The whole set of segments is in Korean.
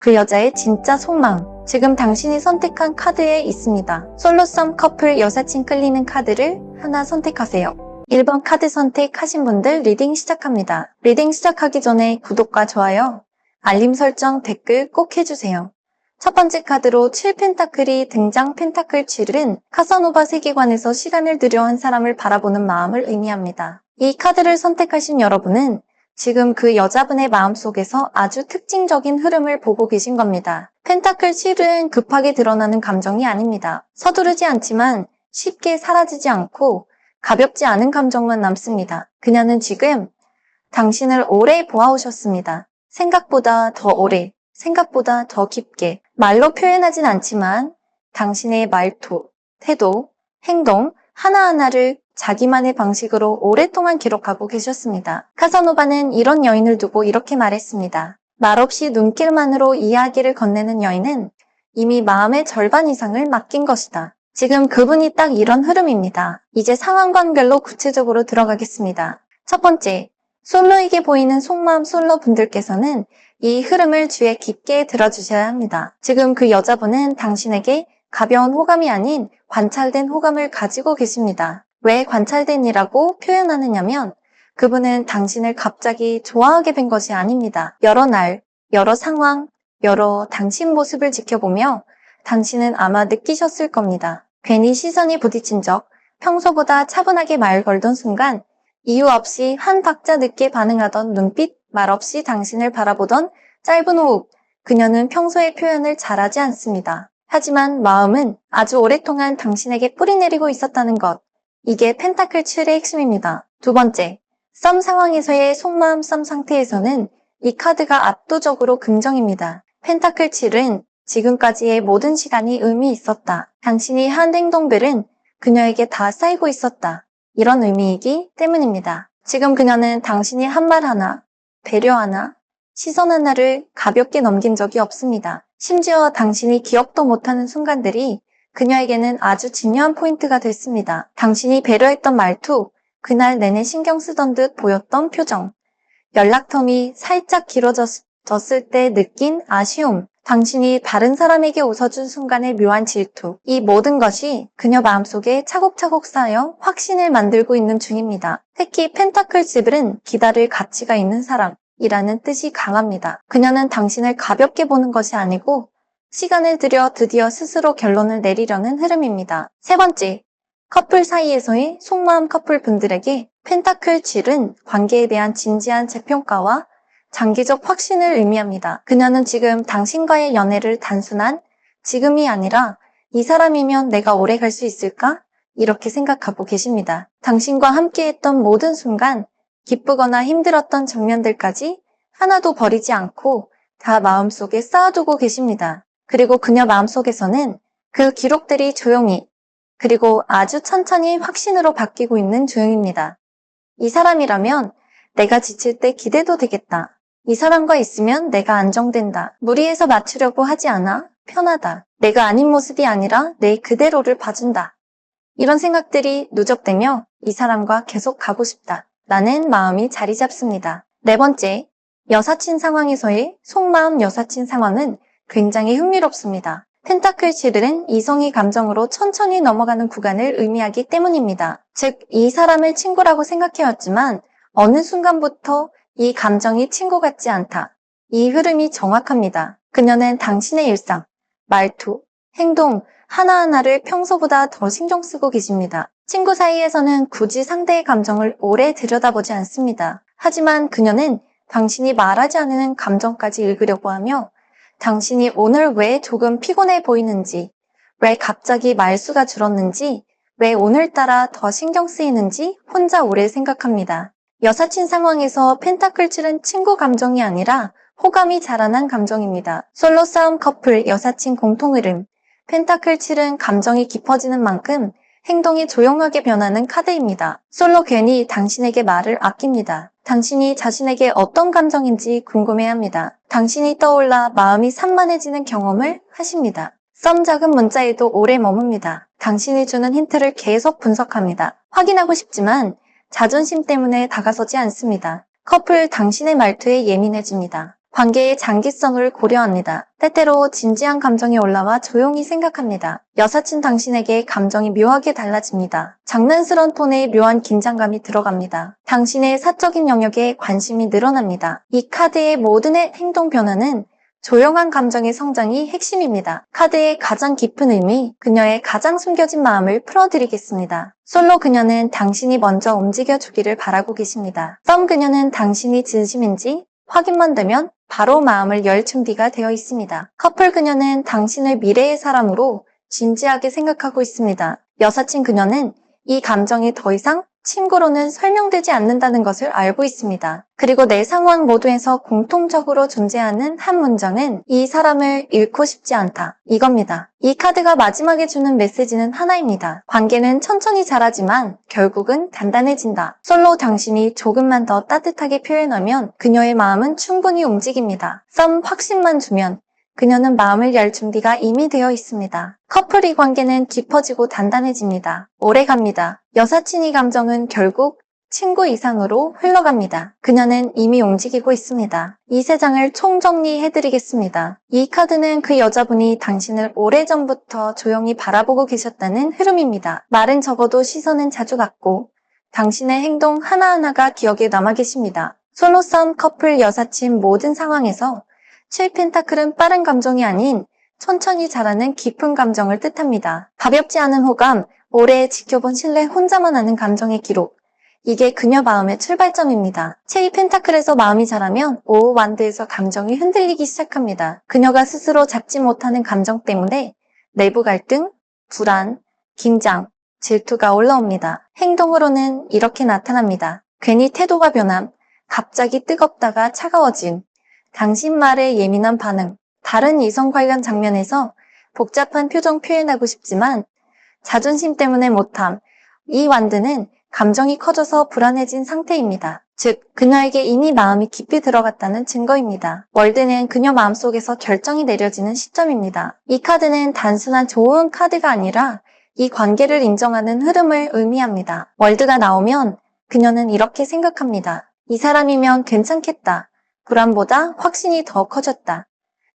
그 여자의 진짜 속마음, 지금 당신이 선택한 카드에 있습니다. 솔로썸 커플 여사친 끌리는 카드를 하나 선택하세요. 1번 카드 선택하신 분들 리딩 시작합니다. 리딩 시작하기 전에 구독과 좋아요, 알림 설정, 댓글 꼭 해주세요. 첫 번째 카드로 7펜타클이 등장. 펜타클 7은 카사노바 세계관에서 시간을 들여 한 사람을 바라보는 마음을 의미합니다. 이 카드를 선택하신 여러분은 지금 그 여자분의 마음속에서 아주 특징적인 흐름을 보고 계신 겁니다. 펜타클 7은 급하게 드러나는 감정이 아닙니다. 서두르지 않지만 쉽게 사라지지 않고 가볍지 않은 감정만 남습니다. 그녀는 지금 당신을 오래 보아오셨습니다. 생각보다 더 오래, 생각보다 더 깊게. 말로 표현하진 않지만 당신의 말투, 태도, 행동 하나하나를 자기만의 방식으로 오랫동안 기록하고 계셨습니다. 카사노바는 이런 여인을 두고 이렇게 말했습니다. 말없이 눈길만으로 이야기를 건네는 여인은 이미 마음의 절반 이상을 맡긴 것이다. 지금 그분이 딱 이런 흐름입니다. 이제 상황관별로 구체적으로 들어가겠습니다. 첫 번째, 솔로에게 보이는 속마음 솔로 분들께서는 이 흐름을 주의 깊게 들어주셔야 합니다. 지금 그 여자분은 당신에게 가벼운 호감이 아닌 관찰된 호감을 가지고 계십니다. 왜 관찰된이라고 표현하느냐면 그분은 당신을 갑자기 좋아하게 된 것이 아닙니다. 여러 날, 여러 상황, 여러 당신 모습을 지켜보며 당신은 아마 느끼셨을 겁니다. 괜히 시선이 부딪힌 적, 평소보다 차분하게 말 걸던 순간, 이유 없이 한 박자 늦게 반응하던 눈빛, 말없이 당신을 바라보던 짧은 호흡, 그녀는 평소에 표현을 잘하지 않습니다. 하지만 마음은 아주 오랫동안 당신에게 뿌리내리고 있었다는 것. 이게 펜타클 7의 핵심입니다. 두 번째, 썸 상황에서의 속마음. 썸 상태에서는 이 카드가 압도적으로 긍정입니다. 펜타클 7은 지금까지의 모든 시간이 의미 있었다. 당신이 한 행동들은 그녀에게 다 쌓이고 있었다. 이런 의미이기 때문입니다. 지금 그녀는 당신이 한 말 하나, 배려 하나, 시선 하나를 가볍게 넘긴 적이 없습니다. 심지어 당신이 기억도 못하는 순간들이 그녀에게는 아주 중요한 포인트가 됐습니다. 당신이 배려했던 말투, 그날 내내 신경 쓰던 듯 보였던 표정, 연락텀이 살짝 길어졌을 때 느낀 아쉬움, 당신이 다른 사람에게 웃어준 순간의 묘한 질투, 이 모든 것이 그녀 마음속에 차곡차곡 쌓여 확신을 만들고 있는 중입니다. 특히 펜타클 7은 기다릴 가치가 있는 사람이라는 뜻이 강합니다. 그녀는 당신을 가볍게 보는 것이 아니고 시간을 들여 드디어 스스로 결론을 내리려는 흐름입니다. 세 번째, 커플 사이에서의 속마음. 커플 분들에게 펜타클 7은 관계에 대한 진지한 재평가와 장기적 확신을 의미합니다. 그녀는 지금 당신과의 연애를 단순한 지금이 아니라 이 사람이면 내가 오래 갈 수 있을까? 이렇게 생각하고 계십니다. 당신과 함께했던 모든 순간, 기쁘거나 힘들었던 장면들까지 하나도 버리지 않고 다 마음속에 쌓아두고 계십니다. 그리고 그녀 마음속에서는 그 기록들이 조용히, 그리고 아주 천천히 확신으로 바뀌고 있는 중입니다. 이 사람이라면 내가 지칠 때 기대도 되겠다. 이 사람과 있으면 내가 안정된다. 무리해서 맞추려고 하지 않아. 편하다. 내가 아닌 모습이 아니라 내 그대로를 봐준다. 이런 생각들이 누적되며 이 사람과 계속 가고 싶다. 라는 마음이 자리 잡습니다. 네 번째, 여사친 상황에서의 속마음. 여사친 상황은 굉장히 흥미롭습니다. 펜타클 7은 이성이 감정으로 천천히 넘어가는 구간을 의미하기 때문입니다. 즉, 이 사람을 친구라고 생각해왔지만 어느 순간부터 이 감정이 친구 같지 않다. 이 흐름이 정확합니다. 그녀는 당신의 일상, 말투, 행동 하나하나를 평소보다 더 신경 쓰고 계십니다. 친구 사이에서는 굳이 상대의 감정을 오래 들여다보지 않습니다. 하지만 그녀는 당신이 말하지 않는 감정까지 읽으려고 하며 당신이 오늘 왜 조금 피곤해 보이는지, 왜 갑자기 말수가 줄었는지, 왜 오늘따라 더 신경 쓰이는지 혼자 오래 생각합니다. 여사친 상황에서 펜타클 7은 친구 감정이 아니라 호감이 자라난 감정입니다. 솔로 싸움 커플 여사친 공통 흐름. 펜타클 7은 감정이 깊어지는 만큼 행동이 조용하게 변하는 카드입니다. 솔로 괜히 당신에게 말을 아낍니다. 당신이 자신에게 어떤 감정인지 궁금해합니다. 당신이 떠올라 마음이 산만해지는 경험을 하십니다. 썸 작은 문자에도 오래 머뭅니다. 당신이 주는 힌트를 계속 분석합니다. 확인하고 싶지만 자존심 때문에 다가서지 않습니다. 커플 당신의 말투에 예민해집니다. 관계의 장기성을 고려합니다. 때때로 진지한 감정이 올라와 조용히 생각합니다. 여사친 당신에게 감정이 묘하게 달라집니다. 장난스러운 톤에 묘한 긴장감이 들어갑니다. 당신의 사적인 영역에 관심이 늘어납니다. 이 카드의 모든 행동 변화는 조용한 감정의 성장이 핵심입니다. 카드의 가장 깊은 의미, 그녀의 가장 숨겨진 마음을 풀어드리겠습니다. 솔로 그녀는 당신이 먼저 움직여주기를 바라고 계십니다. 썸 그녀는 당신이 진심인지 확인만 되면 바로 마음을 열 준비가 되어 있습니다. 커플 그녀는 당신을 미래의 사람으로 진지하게 생각하고 있습니다. 여사친 그녀는 이 감정이 더 이상 친구로는 설명되지 않는다는 것을 알고 있습니다. 그리고 내 상황 모두에서 공통적으로 존재하는 한 문장은 이 사람을 잃고 싶지 않다. 이겁니다. 이 카드가 마지막에 주는 메시지는 하나입니다. 관계는 천천히 자라지만 결국은 단단해진다. 솔로 당신이 조금만 더 따뜻하게 표현하면 그녀의 마음은 충분히 움직입니다. 썸 확신만 주면 그녀는 마음을 열 준비가 이미 되어 있습니다. 커플의 관계는 깊어지고 단단해집니다. 오래갑니다. 여사친의 감정은 결국 친구 이상으로 흘러갑니다. 그녀는 이미 움직이고 있습니다. 이 세 장을 총정리해드리겠습니다. 이 카드는 그 여자분이 당신을 오래전부터 조용히 바라보고 계셨다는 흐름입니다. 말은 적어도 시선은 자주 같고 당신의 행동 하나하나가 기억에 남아 계십니다. 솔로썸 커플 여사친 모든 상황에서 7펜타클은 빠른 감정이 아닌 천천히 자라는 깊은 감정을 뜻합니다. 가볍지 않은 호감, 오래 지켜본 신뢰 혼자만 아는 감정의 기록. 이게 그녀 마음의 출발점입니다. 체이 펜타클에서 마음이 자라면 오 완드에서 감정이 흔들리기 시작합니다. 그녀가 스스로 잡지 못하는 감정 때문에 내부 갈등, 불안, 긴장, 질투가 올라옵니다. 행동으로는 이렇게 나타납니다. 괜히 태도가 변함, 갑자기 뜨겁다가 차가워짐, 당신 말에 예민한 반응, 다른 이성 관련 장면에서 복잡한 표정 표현하고 싶지만 자존심 때문에 못함, 이 완드는 감정이 커져서 불안해진 상태입니다. 즉, 그녀에게 이미 마음이 깊이 들어갔다는 증거입니다. 월드는 그녀 마음속에서 결정이 내려지는 시점입니다. 이 카드는 단순한 좋은 카드가 아니라 이 관계를 인정하는 흐름을 의미합니다. 월드가 나오면 그녀는 이렇게 생각합니다. 이 사람이면 괜찮겠다. 불안보다 확신이 더 커졌다.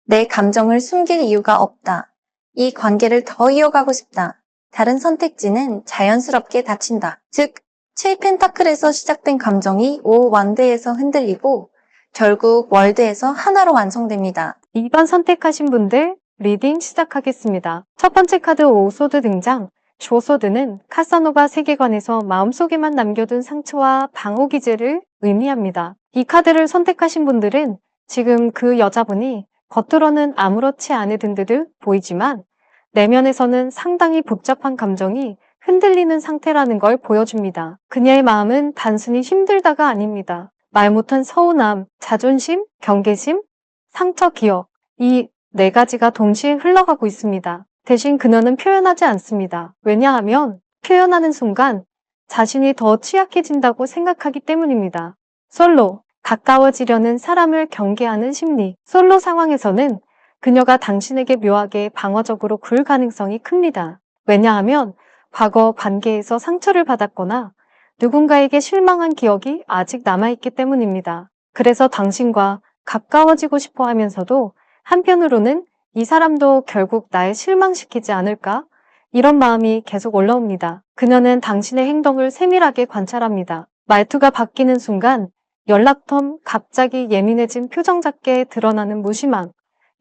내 감정을 숨길 이유가 없다. 이 관계를 더 이어가고 싶다. 다른 선택지는 자연스럽게 닫힌다. 즉, 7펜타클에서 시작된 감정이 5 완드에서 흔들리고 결국 월드에서 하나로 완성됩니다. 2번 선택하신 분들 리딩 시작하겠습니다. 첫 번째 카드 5소드 등장. 쇼소드는 카사노바 세계관에서 마음속에만 남겨둔 상처와 방어 기제를 의미합니다. 이 카드를 선택하신 분들은 지금 그 여자분이 겉으로는 아무렇지 않은 듯 보이지만 내면에서는 상당히 복잡한 감정이 흔들리는 상태라는 걸 보여줍니다. 그녀의 마음은 단순히 힘들다가 아닙니다. 말 못한 서운함, 자존심, 경계심, 상처 기억, 이 네 가지가 동시에 흘러가고 있습니다. 대신 그녀는 표현하지 않습니다. 왜냐하면 표현하는 순간 자신이 더 취약해진다고 생각하기 때문입니다. 솔로, 가까워지려는 사람을 경계하는 심리. 솔로 상황에서는 그녀가 당신에게 묘하게 방어적으로 굴 가능성이 큽니다. 왜냐하면 과거 관계에서 상처를 받았거나 누군가에게 실망한 기억이 아직 남아있기 때문입니다. 그래서 당신과 가까워지고 싶어 하면서도 한편으로는 이 사람도 결국 날 실망시키지 않을까? 이런 마음이 계속 올라옵니다. 그녀는 당신의 행동을 세밀하게 관찰합니다. 말투가 바뀌는 순간 연락텀, 갑자기 예민해진 표정 작게 드러나는 무심함,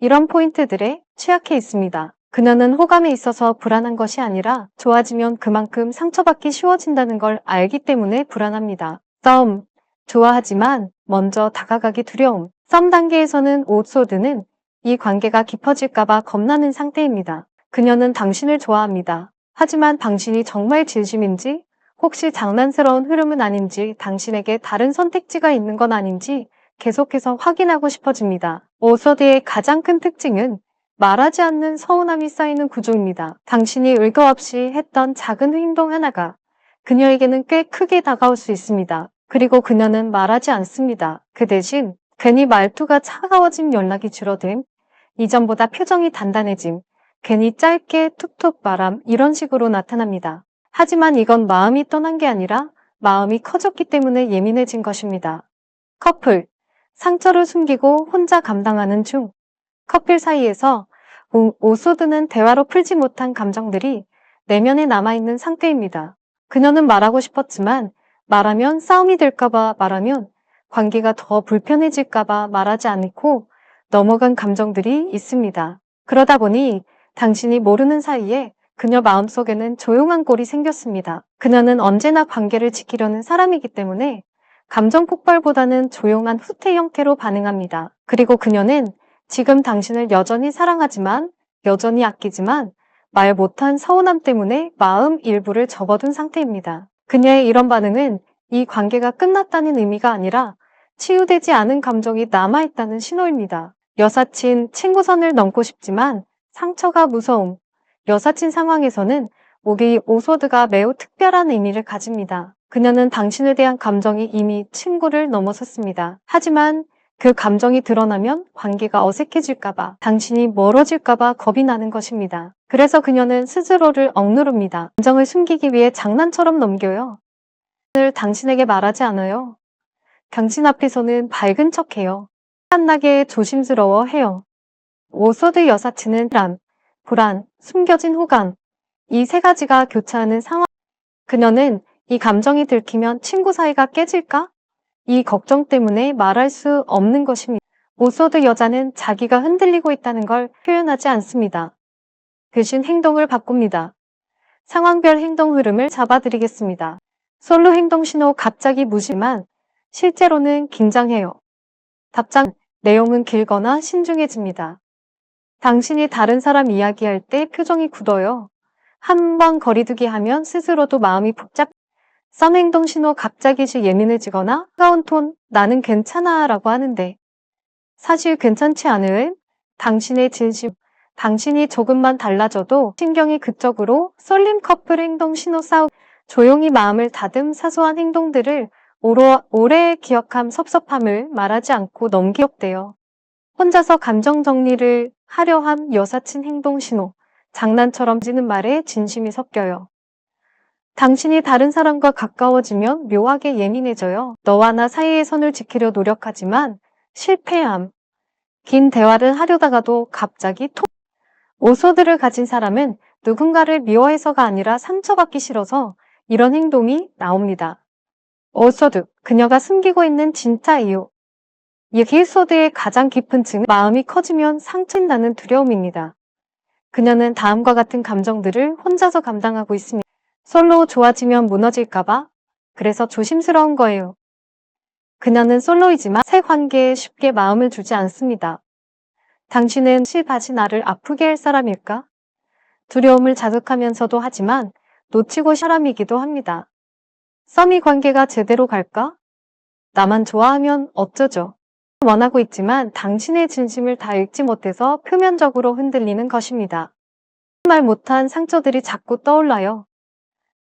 이런 포인트들에 취약해 있습니다. 그녀는 호감에 있어서 불안한 것이 아니라 좋아지면 그만큼 상처받기 쉬워진다는 걸 알기 때문에 불안합니다. 썸, 좋아하지만 먼저 다가가기 두려움. 썸 단계에서는 오소드는 이 관계가 깊어질까봐 겁나는 상태입니다. 그녀는 당신을 좋아합니다. 하지만 당신이 정말 진심인지, 혹시 장난스러운 흐름은 아닌지, 당신에게 다른 선택지가 있는 건 아닌지 계속해서 확인하고 싶어집니다. 오소드의 가장 큰 특징은 말하지 않는 서운함이 쌓이는 구조입니다. 당신이 의도 없이 했던 작은 행동 하나가 그녀에게는 꽤 크게 다가올 수 있습니다. 그리고 그녀는 말하지 않습니다. 그 대신 괜히 말투가 차가워진 연락이 줄어듦, 이전보다 표정이 단단해짐, 괜히 짧게 툭툭 말함, 이런 식으로 나타납니다. 하지만 이건 마음이 떠난 게 아니라 마음이 커졌기 때문에 예민해진 것입니다. 커플, 상처를 숨기고 혼자 감당하는 중. 커플 사이에서 오소드는 대화로 풀지 못한 감정들이 내면에 남아있는 상태입니다. 그녀는 말하고 싶었지만 말하면 싸움이 될까봐, 말하면 관계가 더 불편해질까봐 말하지 않고 넘어간 감정들이 있습니다. 그러다 보니 당신이 모르는 사이에 그녀 마음속에는 조용한 골이 생겼습니다. 그녀는 언제나 관계를 지키려는 사람이기 때문에 감정 폭발보다는 조용한 후퇴 형태로 반응합니다. 그리고 그녀는 지금 당신을 여전히 사랑하지만, 여전히 아끼지만 말 못한 서운함 때문에 마음 일부를 접어둔 상태입니다. 그녀의 이런 반응은 이 관계가 끝났다는 의미가 아니라 치유되지 않은 감정이 남아있다는 신호입니다. 여사친, 친구선을 넘고 싶지만 상처가 무서움. 여사친 상황에서는 오소드가 매우 특별한 의미를 가집니다. 그녀는 당신에 대한 감정이 이미 친구를 넘어섰습니다. 하지만 그 감정이 드러나면 관계가 어색해질까봐, 당신이 멀어질까봐 겁이 나는 것입니다. 그래서 그녀는 스스로를 억누릅니다. 감정을 숨기기 위해 장난처럼 넘겨요. 오늘 당신에게 말하지 않아요. 당신 앞에서는 밝은 척해요. 한나게 조심스러워해요. 오소드 여사친은 불안, 숨겨진 호감, 이 세 가지가 교차하는 상황. 그녀는 이 감정이 들키면 친구 사이가 깨질까? 이 걱정 때문에 말할 수 없는 것입니다. 오소드 여자는 자기가 흔들리고 있다는 걸 표현하지 않습니다. 대신 행동을 바꿉니다. 상황별 행동 흐름을 잡아드리겠습니다. 솔로 행동 신호 갑자기 무심한 실제로는 긴장해요. 답장 내용은 길거나 신중해집니다. 당신이 다른 사람 이야기할 때 표정이 굳어요. 한 번 거리두기 하면 스스로도 마음이 복잡. 썸 행동 신호 갑자기 예민해지거나 차가운 톤 나는 괜찮아 라고 하는데 사실 괜찮지 않음? 당신의 진심, 당신이 조금만 달라져도 신경이 그쪽으로 쏠림 커플 행동 신호 싸움 조용히 마음을 다듬 사소한 행동들을 오래 기억함 섭섭함을 말하지 않고 넘기억돼요. 혼자서 감정 정리를 하려 함 여사친 행동 신호 장난처럼 지는 말에 진심이 섞여요. 당신이 다른 사람과 가까워지면 묘하게 예민해져요. 너와 나 사이의 선을 지키려 노력하지만 실패함. 긴 대화를 하려다가도 갑자기 오소드를 가진 사람은 누군가를 미워해서가 아니라 상처받기 싫어서 이런 행동이 나옵니다. 오소드, 그녀가 숨기고 있는 진짜 이유. 이 오소드의 가장 깊은 층은 마음이 커지면 상처인다는 두려움입니다. 그녀는 다음과 같은 감정들을 혼자서 감당하고 있습니다. 솔로 좋아지면 무너질까봐? 그래서 조심스러운 거예요. 그녀는 솔로이지만 새 관계에 쉽게 마음을 주지 않습니다. 당신은 다시 나를 아프게 할 사람일까? 두려움을 자극하면서도 하지만 놓치고 사람이기도 합니다. 썸이 관계가 제대로 갈까? 나만 좋아하면 어쩌죠? 원하고 있지만 당신의 진심을 다 읽지 못해서 표면적으로 흔들리는 것입니다. 말 못한 상처들이 자꾸 떠올라요.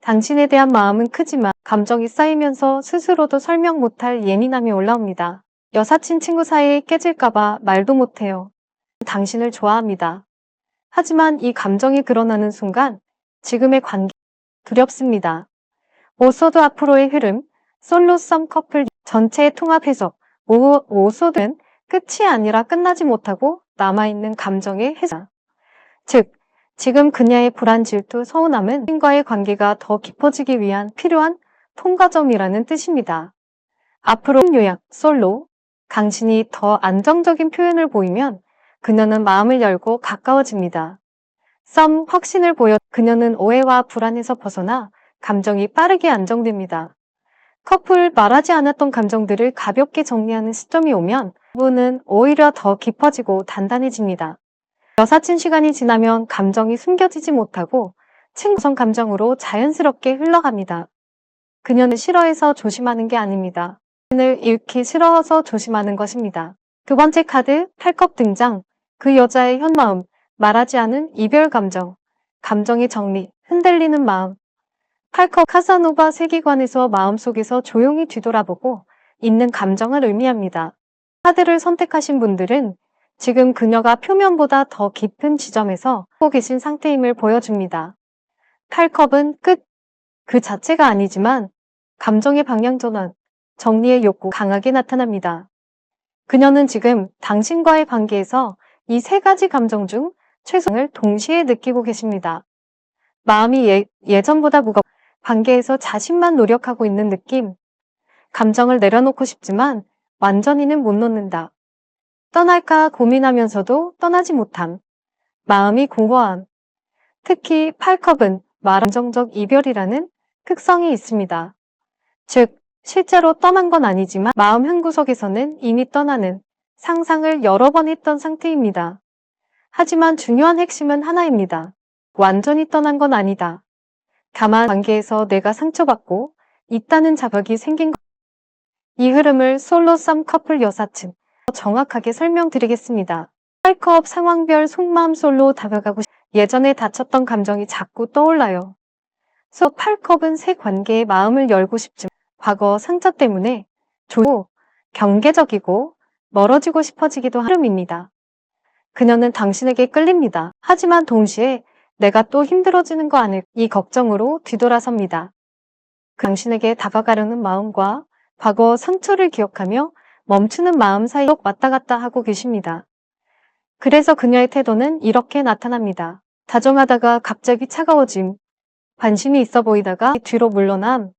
당신에 대한 마음은 크지만 감정이 쌓이면서 스스로도 설명 못할 예민함이 올라옵니다. 여사친 친구 사이에 깨질까봐 말도 못해요. 당신을 좋아합니다. 하지만 이 감정이 드러나는 순간 지금의 관계 두렵습니다. 오소드 앞으로의 흐름, 솔로 썸 커플 전체의 통합 해석, 오소드는 끝이 아니라 끝나지 못하고 남아있는 감정의 해석. 즉, 지금 그녀의 불안, 질투, 서운함은 신과의 관계가 더 깊어지기 위한 필요한 통과점이라는 뜻입니다. 앞으로 요약, 솔로, 당신이 더 안정적인 표현을 보이면 그녀는 마음을 열고 가까워집니다. 썸, 확신을 보여 그녀는 오해와 불안에서 벗어나 감정이 빠르게 안정됩니다. 커플, 말하지 않았던 감정들을 가볍게 정리하는 시점이 오면 부부는 오히려 더 깊어지고 단단해집니다. 여사친 시간이 지나면 감정이 숨겨지지 못하고 친구성 감정으로 자연스럽게 흘러갑니다. 그녀는 싫어해서 조심하는 게 아닙니다. 자신을 잃기 싫어서 조심하는 것입니다. 두 번째 카드, 팔컵 등장. 그 여자의 현마음, 말하지 않은 이별 감정, 감정의 정리, 흔들리는 마음. 팔컵 카사노바 세계관에서 마음속에서 조용히 뒤돌아보고 있는 감정을 의미합니다. 카드를 선택하신 분들은 지금 그녀가 표면보다 더 깊은 지점에서 하고 계신 상태임을 보여줍니다. 팔컵은 끝, 그 자체가 아니지만 감정의 방향 전환, 정리의 욕구 강하게 나타납니다. 그녀는 지금 당신과의 관계에서 이 세 가지 감정 중 최선을 동시에 느끼고 계십니다. 마음이 예전보다 무겁고 관계에서 자신만 노력하고 있는 느낌. 감정을 내려놓고 싶지만 완전히는 못 놓는다. 떠날까 고민하면서도 떠나지 못함. 마음이 공허함. 특히 8컵은 감정적 이별이라는 특성이 있습니다. 즉, 실제로 떠난 건 아니지만 마음 한구석에서는 이미 떠나는 상상을 여러 번 했던 상태입니다. 하지만 중요한 핵심은 하나입니다. 완전히 떠난 건 아니다. 다만 관계에서 내가 상처받고 있다는 자각이 생긴 것. 이 흐름을 솔로썸 커플 여사친 정확하게 설명드리겠습니다. 8컵 상황별 속마음 솔로 다가가고 예전에 다쳤던 감정이 자꾸 떠올라요. 8컵은 새 관계에 마음을 열고 싶지만 과거 상처 때문에 조고 경계적이고 멀어지고 싶어지기도 하는 흐름입니다. 그녀는 당신에게 끌립니다. 하지만 동시에 내가 또 힘들어지는 거 아닐까 이 걱정으로 뒤돌아섭니다. 당신에게 다가가려는 마음과 과거 상처를 기억하며 멈추는 마음 사이 왔다 갔다 하고 계십니다. 그래서 그녀의 태도는 이렇게 나타납니다. 다정하다가 갑자기 차가워짐, 관심이 있어 보이다가 뒤로 물러남,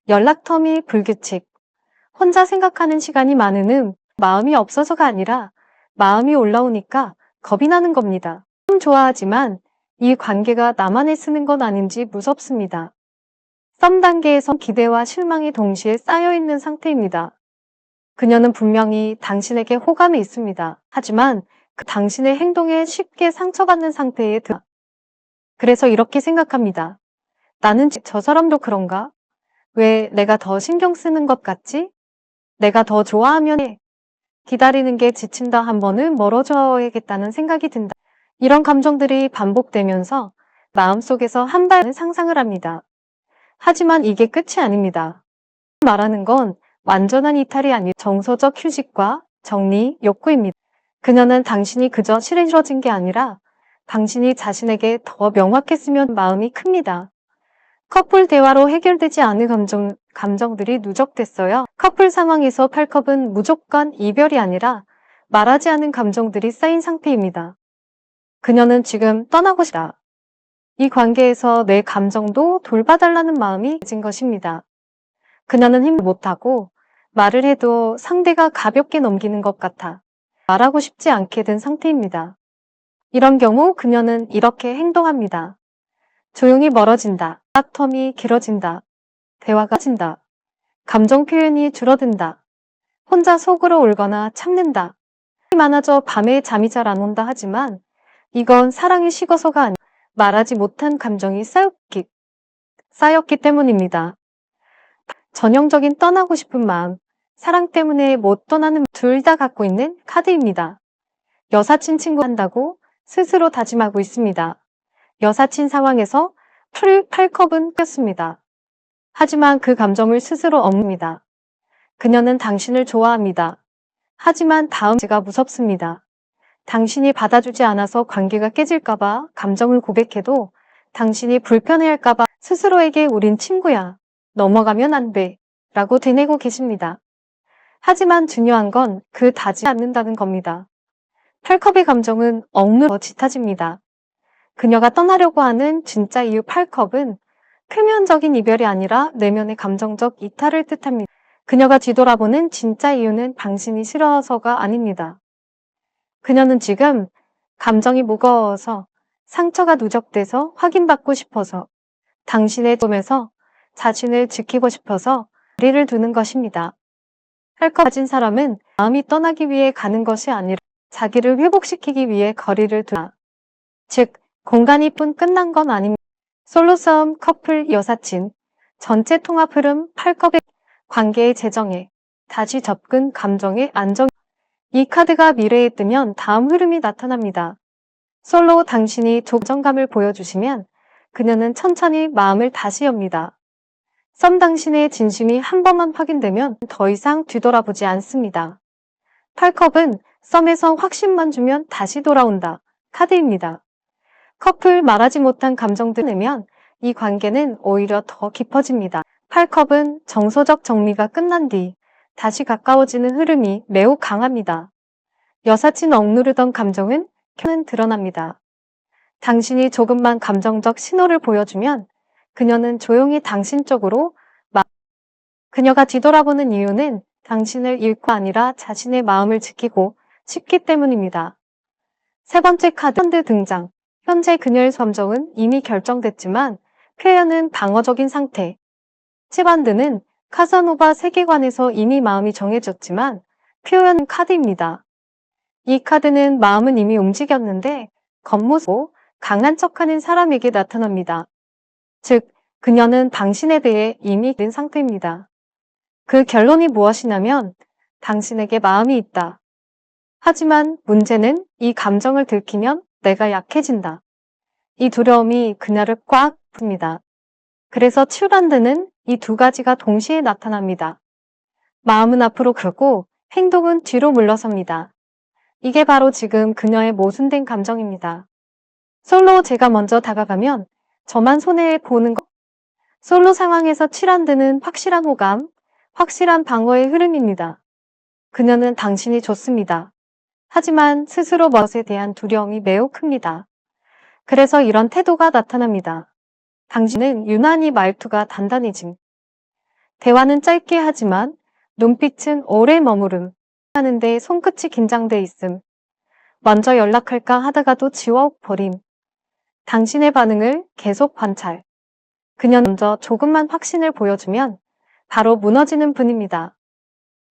연락텀이 불규칙, 혼자 생각하는 시간이 많은 마음이 없어서가 아니라 마음이 올라오니까 겁이 나는 겁니다. 참 좋아하지만 이 관계가 나만에 쓰는 건 아닌지 무섭습니다. 썸 단계에서 기대와 실망이 동시에 쌓여있는 상태입니다. 그녀는 분명히 당신에게 호감이 있습니다. 하지만 그 당신의 행동에 쉽게 상처받는 상태에 그래서 이렇게 생각합니다. 나는 저 사람도 그런가? 왜 내가 더 신경 쓰는 것 같지? 내가 더 좋아하면 해. 기다리는 게 지친다 한 번은 멀어져야겠다는 생각이 든다. 이런 감정들이 반복되면서 마음속에서 한 발은 상상을 합니다. 하지만 이게 끝이 아닙니다. 말하는 건 완전한 이탈이 아닌 정서적 휴식과 정리 욕구입니다. 그녀는 당신이 그저 싫어진 게 아니라 당신이 자신에게 더 명확했으면 마음이 큽니다. 커플 대화로 해결되지 않은 감정들이 누적됐어요. 커플 상황에서 8컵은 무조건 이별이 아니라 말하지 않은 감정들이 쌓인 상태입니다. 그녀는 지금 떠나고 싶다. 이 관계에서 내 감정도 돌봐달라는 마음이 진 것입니다. 그녀는 힘을 못하고 말을 해도 상대가 가볍게 넘기는 것 같아 말하고 싶지 않게 된 상태입니다. 이런 경우 그녀는 이렇게 행동합니다. 조용히 멀어진다. 텀이 길어진다. 대화가 진다. 감정 표현이 줄어든다. 혼자 속으로 울거나 참는다. 많아져 밤에 잠이 잘 안 온다 하지만 이건 사랑이 식어서가 아니라 말하지 못한 감정이 쌓였기 때문입니다. 전형적인 떠나고 싶은 마음, 사랑 때문에 못 떠나는 둘 다 갖고 있는 카드입니다. 여사친 친구 한다고 스스로 다짐하고 있습니다. 여사친 상황에서 8컵은 꼈습니다. 하지만 그 감정을 스스로 억눕니다. 그녀는 당신을 좋아합니다. 하지만 다음지가 무섭습니다. 당신이 받아주지 않아서 관계가 깨질까봐 감정을 고백해도 당신이 불편해할까봐 스스로에게 우린 친구야. 넘어가면 안 돼. 라고 되뇌고 계십니다. 하지만 중요한 건 그 다지 않는다는 겁니다. 8컵의 감정은 억누러 짙어집니다. 그녀가 떠나려고 하는 진짜 이유 8컵은 표면적인 이별이 아니라 내면의 감정적 이탈을 뜻합니다. 그녀가 뒤돌아보는 진짜 이유는 당신이 싫어서가 아닙니다. 그녀는 지금 감정이 무거워서 상처가 누적돼서 확인받고 싶어서 당신의 꿈에서 자신을 지키고 싶어서 거리를 두는 것입니다. 할 것 가진 사람은 마음이 떠나기 위해 가는 것이 아니라 자기를 회복시키기 위해 거리를 두다. 즉, 공간이 끝난 건 아닙니다. 솔로썸 커플 여사친 전체 통합 흐름 8컵의 관계의 재정에 다시 접근 감정의 안정. 이 카드가 미래에 뜨면 다음 흐름이 나타납니다. 솔로 당신이 조정감을 보여주시면 그녀는 천천히 마음을 다시 엽니다. 썸 당신의 진심이 한 번만 확인되면 더 이상 뒤돌아보지 않습니다. 8컵은 썸에서 확신만 주면 다시 돌아온다. 카드입니다. 커플 말하지 못한 감정들 내면 이 관계는 오히려 더 깊어집니다. 8컵은 정서적 정리가 끝난 뒤 다시 가까워지는 흐름이 매우 강합니다. 여사친 억누르던 감정은 켜는 드러납니다. 당신이 조금만 감정적 신호를 보여주면 그녀는 조용히 당신 쪽으로 그녀가 뒤돌아보는 이유는 당신을 잃고 아니라 자신의 마음을 지키고 싶기 때문입니다. 세 번째 카드 등장. 현재 그녀의 감정은 이미 결정됐지만 표현은 방어적인 상태. 7번드는 카사노바 세계관에서 이미 마음이 정해졌지만 표현 카드입니다. 이 카드는 마음은 이미 움직였는데 겉모습 강한 척하는 사람에게 나타납니다. 즉, 그녀는 당신에 대해 이미 든 상태입니다. 그 결론이 무엇이냐면 당신에게 마음이 있다. 하지만 문제는 이 감정을 들키면 내가 약해진다. 이 두려움이 그녀를 꽉 풉니다. 그래서 츄란드는 이 두 가지가 동시에 나타납니다. 마음은 앞으로 가고 행동은 뒤로 물러섭니다. 이게 바로 지금 그녀의 모순된 감정입니다. 솔로 제가 먼저 다가가면 저만 손해보는 것. 솔로 상황에서 츄란드는 확실한 호감, 확실한 방어의 흐름입니다. 그녀는 당신이 좋습니다. 하지만 스스로 멋에 대한 두려움이 매우 큽니다. 그래서 이런 태도가 나타납니다. 당신은 유난히 말투가 단단해짐. 대화는 짧게 하지만 눈빛은 오래 머무름. 하는데 손끝이 긴장돼 있음. 먼저 연락할까 하다가도 지워버림. 당신의 반응을 계속 관찰. 그녀는 먼저 조금만 확신을 보여주면 바로 무너지는 분입니다.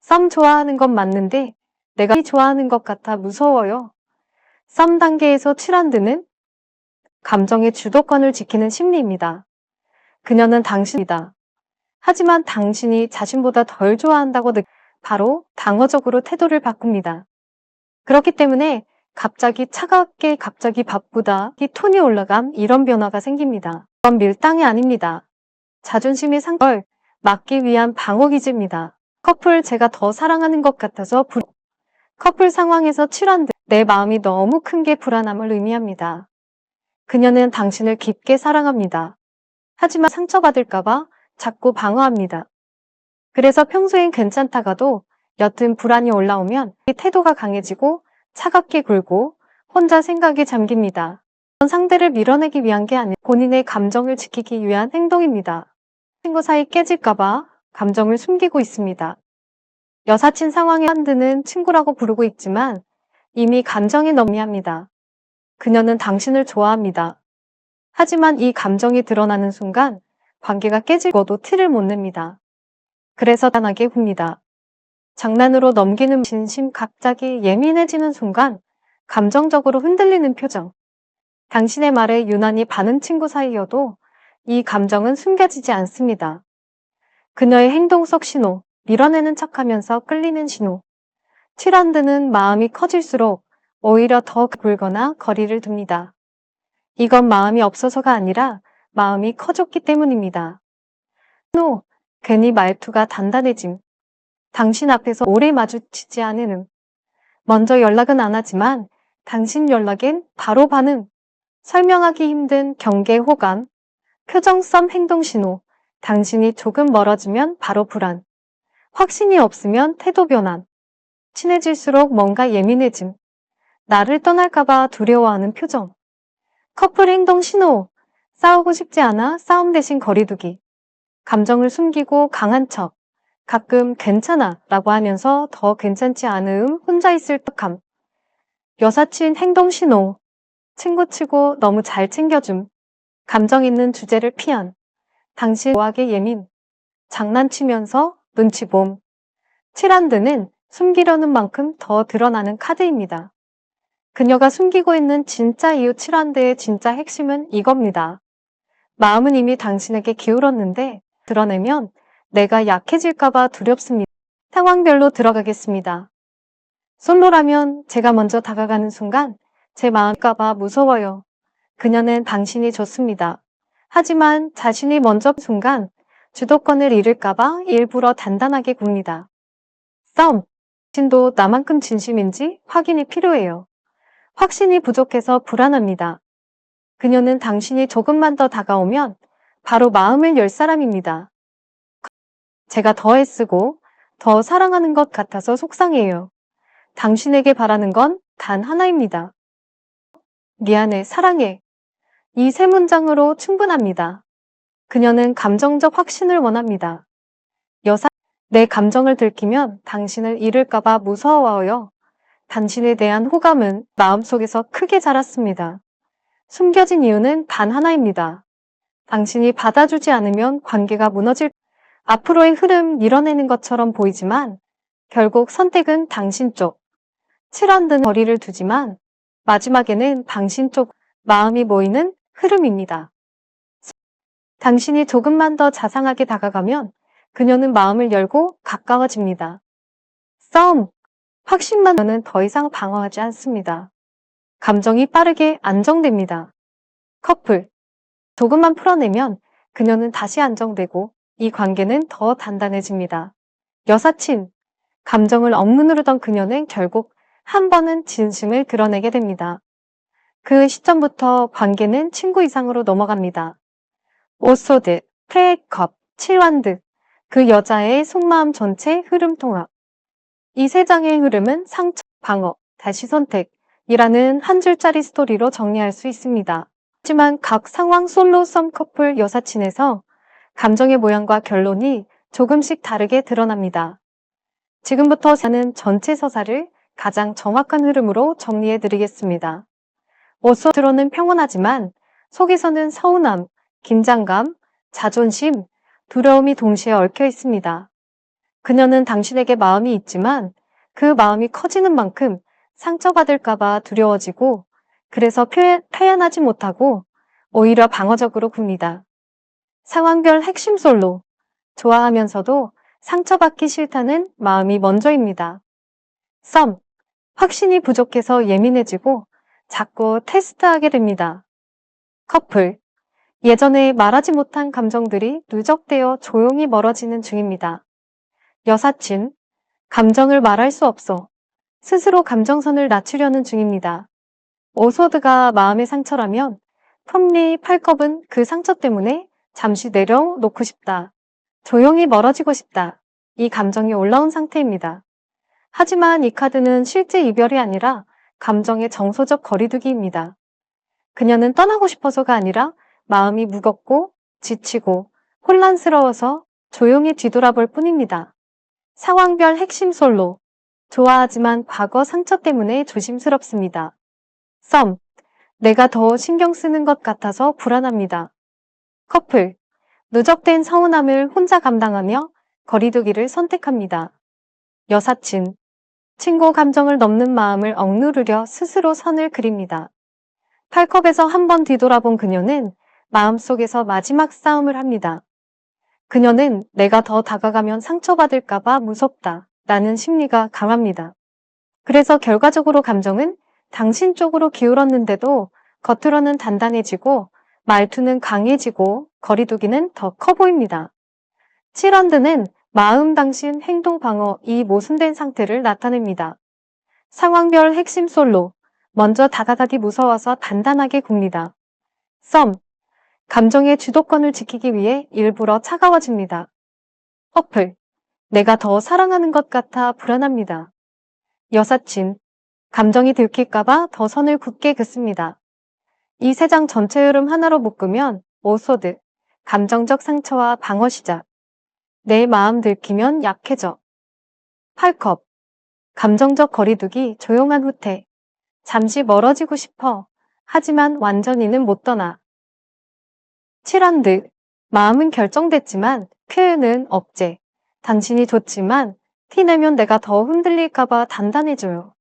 썸 좋아하는 건 맞는데 내가 좋아하는 것 같아 무서워요. 썸 단계에서 츄란드는 감정의 주도권을 지키는 심리입니다. 그녀는 당신이다. 하지만 당신이 자신보다 덜 좋아한다고 바로 방어적으로 태도를 바꿉니다. 그렇기 때문에 갑자기 차갑게 갑자기 바쁘다, 이 톤이 올라감 이런 변화가 생깁니다. 이건 밀당이 아닙니다. 자존심이 상걸 막기 위한 방어 기제입니다. 커플 제가 더 사랑하는 것 같아서 커플 상황에서 츄란드 내 마음이 너무 큰 게 불안함을 의미합니다. 그녀는 당신을 깊게 사랑합니다. 하지만 상처받을까봐 자꾸 방어합니다. 그래서 평소엔 괜찮다가도 옅은 불안이 올라오면 이 태도가 강해지고 차갑게 굴고 혼자 생각에 잠깁니다. 상대를 밀어내기 위한 게 아니라 본인의 감정을 지키기 위한 행동입니다. 친구 사이 깨질까봐 감정을 숨기고 있습니다. 여사친 상황에 한드는 친구라고 부르고 있지만 이미 감정에 넘미합니다. 그녀는 당신을 좋아합니다. 하지만 이 감정이 드러나는 순간 관계가 깨지고도 티를 못 냅니다. 그래서 단하게 굽니다. 장난으로 넘기는 진심 갑자기 예민해지는 순간 감정적으로 흔들리는 표정. 당신의 말에 유난히 반응 친구 사이여도 이 감정은 숨겨지지 않습니다. 그녀의 행동 속 신호, 밀어내는 척하면서 끌리는 신호. 츄란드는 마음이 커질수록 오히려 더 굴거나 거리를 둡니다. 이건 마음이 없어서가 아니라 마음이 커졌기 때문입니다. 신호, 괜히 말투가 단단해짐. 당신 앞에서 오래 마주치지 않으는. 먼저 연락은 안 하지만 당신 연락엔 바로 반응. 설명하기 힘든 경계 호감. 표정섬 행동 신호. 당신이 조금 멀어지면 바로 불안. 확신이 없으면 태도 변환. 친해질수록 뭔가 예민해짐. 나를 떠날까봐 두려워하는 표정. 커플 행동 신호. 싸우고 싶지 않아 싸움 대신 거리두기. 감정을 숨기고 강한 척. 가끔 괜찮아 라고 하면서 더 괜찮지 않음 혼자 있을 듯함. 여사친 행동 신호. 친구 치고 너무 잘 챙겨줌. 감정 있는 주제를 피한. 당신 묘하게 예민. 장난치면서 눈치 봄. 츄란드는 숨기려는 만큼 더 드러나는 카드입니다. 그녀가 숨기고 있는 진짜 이유 츄란드의 진짜 핵심은 이겁니다. 마음은 이미 당신에게 기울었는데 드러내면 내가 약해질까봐 두렵습니다. 상황별로 들어가겠습니다. 솔로라면 제가 먼저 다가가는 순간 제 마음일까봐 무서워요. 그녀는 당신이 좋습니다. 하지만 자신이 먼저 순간 주도권을 잃을까봐 일부러 단단하게 굽니다. 싸움. 당신도 나만큼 진심인지 확인이 필요해요. 확신이 부족해서 불안합니다. 그녀는 당신이 조금만 더 다가오면 바로 마음을 열 사람입니다. 제가 더 애쓰고 더 사랑하는 것 같아서 속상해요. 당신에게 바라는 건 단 하나입니다. 미안해, 사랑해. 이 세 문장으로 충분합니다. 그녀는 감정적 확신을 원합니다. 여사, 내 감정을 들키면 당신을 잃을까봐 무서워요. 당신에 대한 호감은 마음속에서 크게 자랐습니다. 숨겨진 이유는 단 하나입니다. 당신이 받아주지 않으면 관계가 무너질, 앞으로의 흐름 밀어내는 것처럼 보이지만 결국 선택은 당신 쪽. 7원든 거리를 두지만 마지막에는 당신 쪽 마음이 모이는 흐름입니다. 당신이 조금만 더 자상하게 다가가면 그녀는 마음을 열고 가까워집니다. 싸움, 확신만 너는 더 이상 방어하지 않습니다. 감정이 빠르게 안정됩니다. 커플, 조금만 풀어내면 그녀는 다시 안정되고 이 관계는 더 단단해집니다. 여사친, 감정을 억누르던 그녀는 결국 한 번은 진심을 드러내게 됩니다. 그 시점부터 관계는 친구 이상으로 넘어갑니다. 오소드, 프레이컵, 칠완드, 그 여자의 속마음 전체 흐름 통합. 이 세 장의 흐름은 상처, 방어, 다시 선택이라는 한 줄짜리 스토리로 정리할 수 있습니다. 하지만 각 상황 솔로 썸 커플 여사친에서 감정의 모양과 결론이 조금씩 다르게 드러납니다. 지금부터 저는 전체 서사를 가장 정확한 흐름으로 정리해 드리겠습니다. 옷으로는 평온하지만 속에서는 서운함, 긴장감, 자존심, 두려움이 동시에 얽혀 있습니다. 그녀는 당신에게 마음이 있지만 그 마음이 커지는 만큼 상처받을까봐 두려워지고 그래서 표현하지 못하고 오히려 방어적으로 굽니다. 상황별 핵심 솔로, 좋아하면서도 상처받기 싫다는 마음이 먼저입니다. 썸, 확신이 부족해서 예민해지고 자꾸 테스트하게 됩니다. 커플, 예전에 말하지 못한 감정들이 누적되어 조용히 멀어지는 중입니다. 여사친, 감정을 말할 수 없어 스스로 감정선을 낮추려는 중입니다. 오소드가 마음의 상처라면 펌리 팔컵은 그 상처 때문에 잠시 내려놓고 싶다. 조용히 멀어지고 싶다. 이 감정이 올라온 상태입니다. 하지만 이 카드는 실제 이별이 아니라 감정의 정서적 거리두기입니다. 그녀는 떠나고 싶어서가 아니라 마음이 무겁고 지치고 혼란스러워서 조용히 뒤돌아볼 뿐입니다. 상황별 핵심 솔로, 좋아하지만 과거 상처 때문에 조심스럽습니다. 썸, 내가 더 신경 쓰는 것 같아서 불안합니다. 커플, 누적된 서운함을 혼자 감당하며 거리두기를 선택합니다. 여사친, 친구 감정을 넘는 마음을 억누르려 스스로 선을 그립니다. 팔컵에서 한 번 뒤돌아본 그녀는 마음속에서 마지막 싸움을 합니다. 그녀는 내가 더 다가가면 상처받을까봐 무섭다 라는 심리가 강합니다. 그래서 결과적으로 감정은 당신 쪽으로 기울었는데도 겉으로는 단단해지고 말투는 강해지고 거리두기는 더 커 보입니다. 7원드는 마음, 당신, 행동, 방어 이 모순된 상태를 나타냅니다. 상황별 핵심 솔로, 먼저 다가가기 무서워서 단단하게 굽니다. 썸, 감정의 주도권을 지키기 위해 일부러 차가워집니다. 커플, 내가 더 사랑하는 것 같아 불안합니다. 여사친, 감정이 들킬까봐 더 선을 굳게 긋습니다. 이 세 장 전체 흐름 하나로 묶으면 오소드, 감정적 상처와 방어 시작. 내 마음 들키면 약해져. 팔컵, 감정적 거리두기, 조용한 후퇴. 잠시 멀어지고 싶어. 하지만 완전히는 못 떠나. 7원드, 마음은 결정됐지만 표현은 억제. 당신이 좋지만 티내면 내가 더 흔들릴까봐 단단해져요.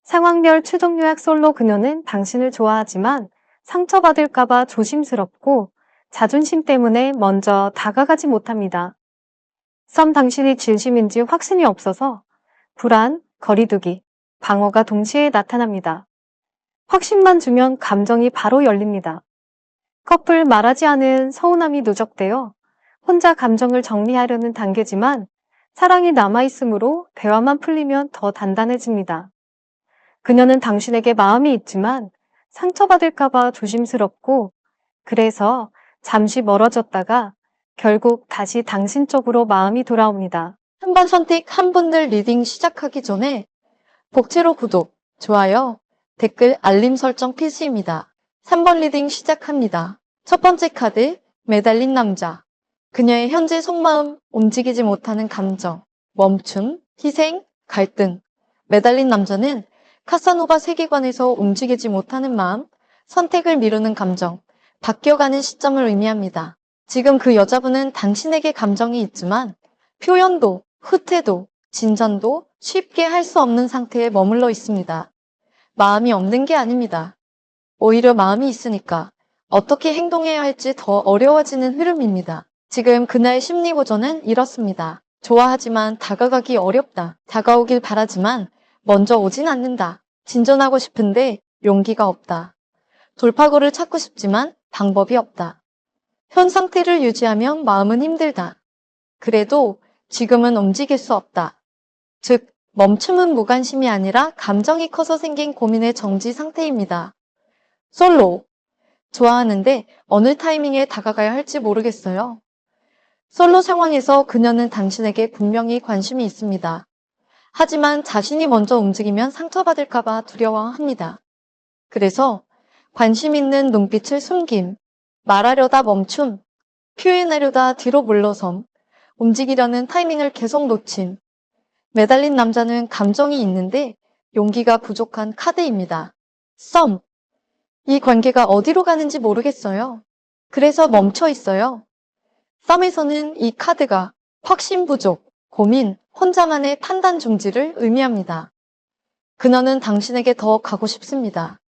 상황별 추종 요약 솔로 그녀는 당신을 좋아하지만 상처받을까봐 조심스럽고 자존심 때문에 먼저 다가가지 못합니다. 썸 당신이 진심인지 확신이 없어서 불안, 거리두기, 방어가 동시에 나타납니다. 확신만 주면 감정이 바로 열립니다. 커플 말하지 않은 서운함이 누적되어 혼자 감정을 정리하려는 단계지만 사랑이 남아있으므로 대화만 풀리면 더 단단해집니다. 그녀는 당신에게 마음이 있지만 상처받을까봐 조심스럽고 그래서 잠시 멀어졌다가 결국 다시 당신 쪽으로 마음이 돌아옵니다. 한 번 선택한 분들 리딩 시작하기 전에 복채로 구독, 좋아요, 댓글, 알림 설정 필수입니다. 3번 리딩 시작합니다. 첫 번째 카드, 매달린 남자. 그녀의 현재 속마음, 움직이지 못하는 감정, 멈춤, 희생, 갈등. 매달린 남자는 카사노바 세계관에서 움직이지 못하는 마음, 선택을 미루는 감정, 바뀌어가는 시점을 의미합니다. 지금 그 여자분은 당신에게 감정이 있지만 표현도, 후퇴도, 진전도 쉽게 할 수 없는 상태에 머물러 있습니다. 마음이 없는 게 아닙니다. 오히려 마음이 있으니까 어떻게 행동해야 할지 더 어려워지는 흐름입니다. 지금 그녀의 심리 고전은 이렇습니다. 좋아하지만 다가가기 어렵다. 다가오길 바라지만 먼저 오진 않는다. 진전하고 싶은데 용기가 없다. 돌파구를 찾고 싶지만 방법이 없다. 현 상태를 유지하면 마음은 힘들다. 그래도 지금은 움직일 수 없다. 즉, 멈춤은 무관심이 아니라 감정이 커서 생긴 고민의 정지 상태입니다. 솔로. 좋아하는데 어느 타이밍에 다가가야 할지 모르겠어요. 솔로 상황에서 그녀는 당신에게 분명히 관심이 있습니다. 하지만 자신이 먼저 움직이면 상처받을까봐 두려워합니다. 그래서 관심 있는 눈빛을 숨김, 말하려다 멈춤, 표현하려다 뒤로 물러섬, 움직이려는 타이밍을 계속 놓침. 매달린 남자는 감정이 있는데 용기가 부족한 카드입니다. 썸. 이 관계가 어디로 가는지 모르겠어요. 그래서 멈춰 있어요. 썸에서는 이 카드가 확신 부족, 고민, 혼자만의 판단 중지를 의미합니다. 그녀는 당신에게 더 가고 싶습니다.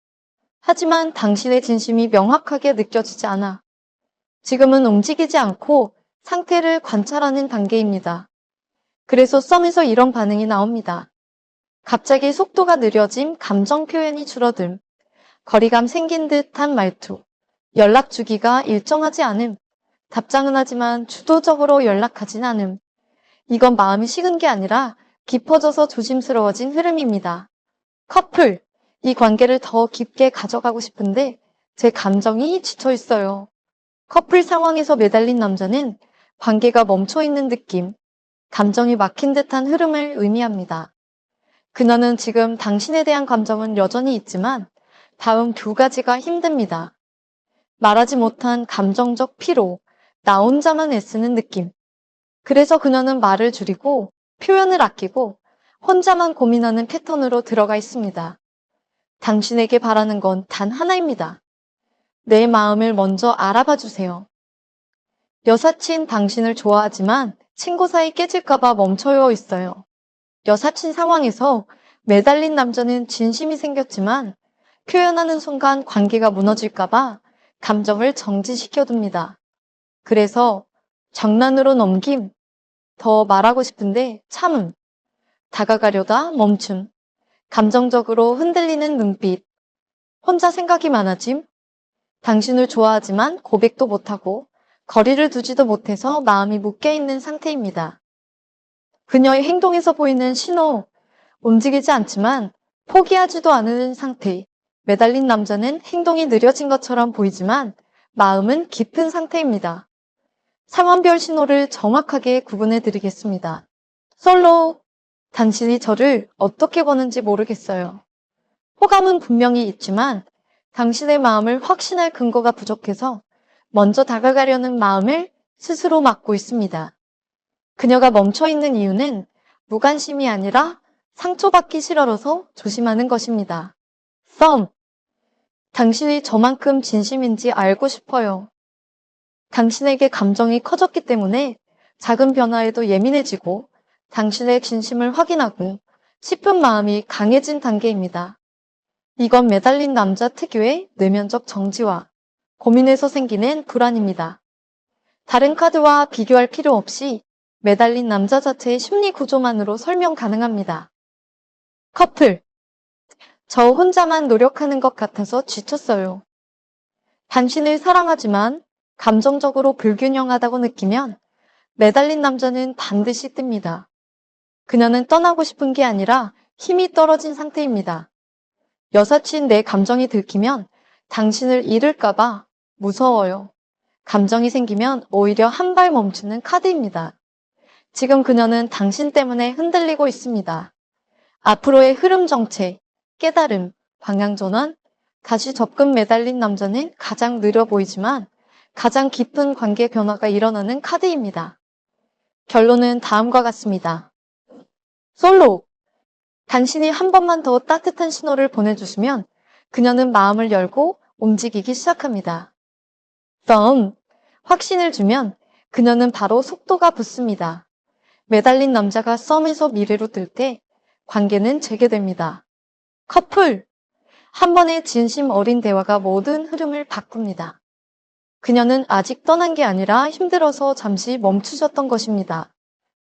하지만 당신의 진심이 명확하게 느껴지지 않아. 지금은 움직이지 않고 상태를 관찰하는 단계입니다. 그래서 썸에서 이런 반응이 나옵니다. 갑자기 속도가 느려짐, 감정 표현이 줄어듦, 거리감 생긴 듯한 말투, 연락 주기가 일정하지 않음, 답장은 하지만 주도적으로 연락하진 않음. 이건 마음이 식은 게 아니라 깊어져서 조심스러워진 흐름입니다. 커플, 이 관계를 더 깊게 가져가고 싶은데 제 감정이 지쳐 있어요. 커플 상황에서 매달린 남자는 관계가 멈춰 있는 느낌, 감정이 막힌 듯한 흐름을 의미합니다. 그녀는 지금 당신에 대한 감정은 여전히 있지만 다음 두 가지가 힘듭니다. 말하지 못한 감정적 피로, 나 혼자만 애쓰는 느낌. 그래서 그녀는 말을 줄이고 표현을 아끼고 혼자만 고민하는 패턴으로 들어가 있습니다. 당신에게 바라는 건 단 하나입니다. 내 마음을 먼저 알아봐 주세요. 여사친 당신을 좋아하지만 친구 사이 깨질까봐 멈춰 있어요. 여사친 상황에서 매달린 남자는 진심이 생겼지만 표현하는 순간 관계가 무너질까봐 감정을 정지시켜둡니다. 그래서 장난으로 넘김, 더 말하고 싶은데 참음, 다가가려다 멈춤, 감정적으로 흔들리는 눈빛, 혼자 생각이 많아짐, 당신을 좋아하지만 고백도 못하고 거리를 두지도 못해서 마음이 묶여있는 상태입니다. 그녀의 행동에서 보이는 신호, 움직이지 않지만 포기하지도 않은 상태. 매달린 남자는 행동이 느려진 것처럼 보이지만 마음은 깊은 상태입니다. 상황별 신호를 정확하게 구분해 드리겠습니다. 솔로, 당신이 저를 어떻게 보는지 모르겠어요. 호감은 분명히 있지만 당신의 마음을 확신할 근거가 부족해서 먼저 다가가려는 마음을 스스로 막고 있습니다. 그녀가 멈춰있는 이유는 무관심이 아니라 상처받기 싫어서 조심하는 것입니다. 썸. 당신이 저만큼 진심인지 알고 싶어요. 당신에게 감정이 커졌기 때문에 작은 변화에도 예민해지고 당신의 진심을 확인하고 싶은 마음이 강해진 단계입니다. 이건 매달린 남자 특유의 내면적 정지와 고민에서 생기는 불안입니다. 다른 카드와 비교할 필요 없이 매달린 남자 자체의 심리 구조만으로 설명 가능합니다. 커플. 저 혼자만 노력하는 것 같아서 지쳤어요. 당신을 사랑하지만 감정적으로 불균형하다고 느끼면 매달린 남자는 반드시 뜹니다. 그녀는 떠나고 싶은 게 아니라 힘이 떨어진 상태입니다. 여사친 내 감정이 들키면 당신을 잃을까봐 무서워요. 감정이 생기면 오히려 한 발 멈추는 카드입니다. 지금 그녀는 당신 때문에 흔들리고 있습니다. 앞으로의 흐름 정체, 깨달음, 방향 전환, 다시 접근 매달린 남자는 가장 느려 보이지만 가장 깊은 관계 변화가 일어나는 카드입니다. 결론은 다음과 같습니다. 솔로! 당신이 한 번만 더 따뜻한 신호를 보내주시면 그녀는 마음을 열고 움직이기 시작합니다. 썸! 확신을 주면 그녀는 바로 속도가 붙습니다. 매달린 남자가 썸에서 미래로 뜰 때 관계는 재개됩니다. 커플! 한 번의 진심 어린 대화가 모든 흐름을 바꿉니다. 그녀는 아직 떠난 게 아니라 힘들어서 잠시 멈추셨던 것입니다.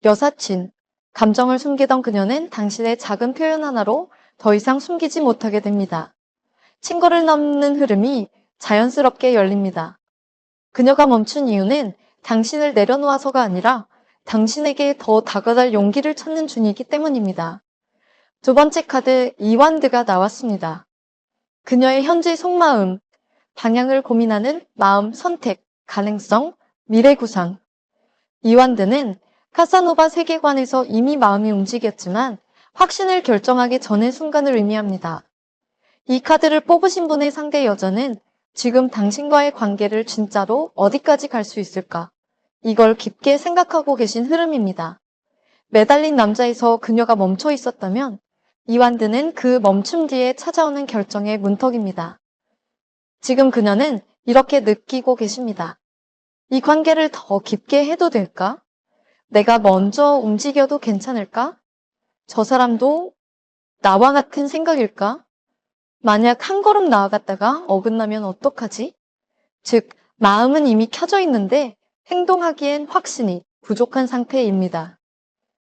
여사친, 감정을 숨기던 그녀는 당신의 작은 표현 하나로 더 이상 숨기지 못하게 됩니다. 친거를 넘는 흐름이 자연스럽게 열립니다. 그녀가 멈춘 이유는 당신을 내려놓아서가 아니라 당신에게 더 다가갈 용기를 찾는 중이기 때문입니다. 두 번째 카드 이완드가 나왔습니다. 그녀의 현재 속마음, 방향을 고민하는 마음, 선택, 가능성, 미래 구상. 이완드는 카사노바 세계관에서 이미 마음이 움직였지만 확신을 결정하기 전의 순간을 의미합니다. 이 카드를 뽑으신 분의 상대 여자는 지금 당신과의 관계를 진짜로 어디까지 갈 수 있을까? 이걸 깊게 생각하고 계신 흐름입니다. 매달린 남자에서 그녀가 멈춰 있었다면 이완드는 그 멈춤 뒤에 찾아오는 결정의 문턱입니다. 지금 그녀는 이렇게 느끼고 계십니다. 이 관계를 더 깊게 해도 될까? 내가 먼저 움직여도 괜찮을까? 저 사람도 나와 같은 생각일까? 만약 한 걸음 나아갔다가 어긋나면 어떡하지? 즉, 마음은 이미 켜져 있는데 행동하기엔 확신이 부족한 상태입니다.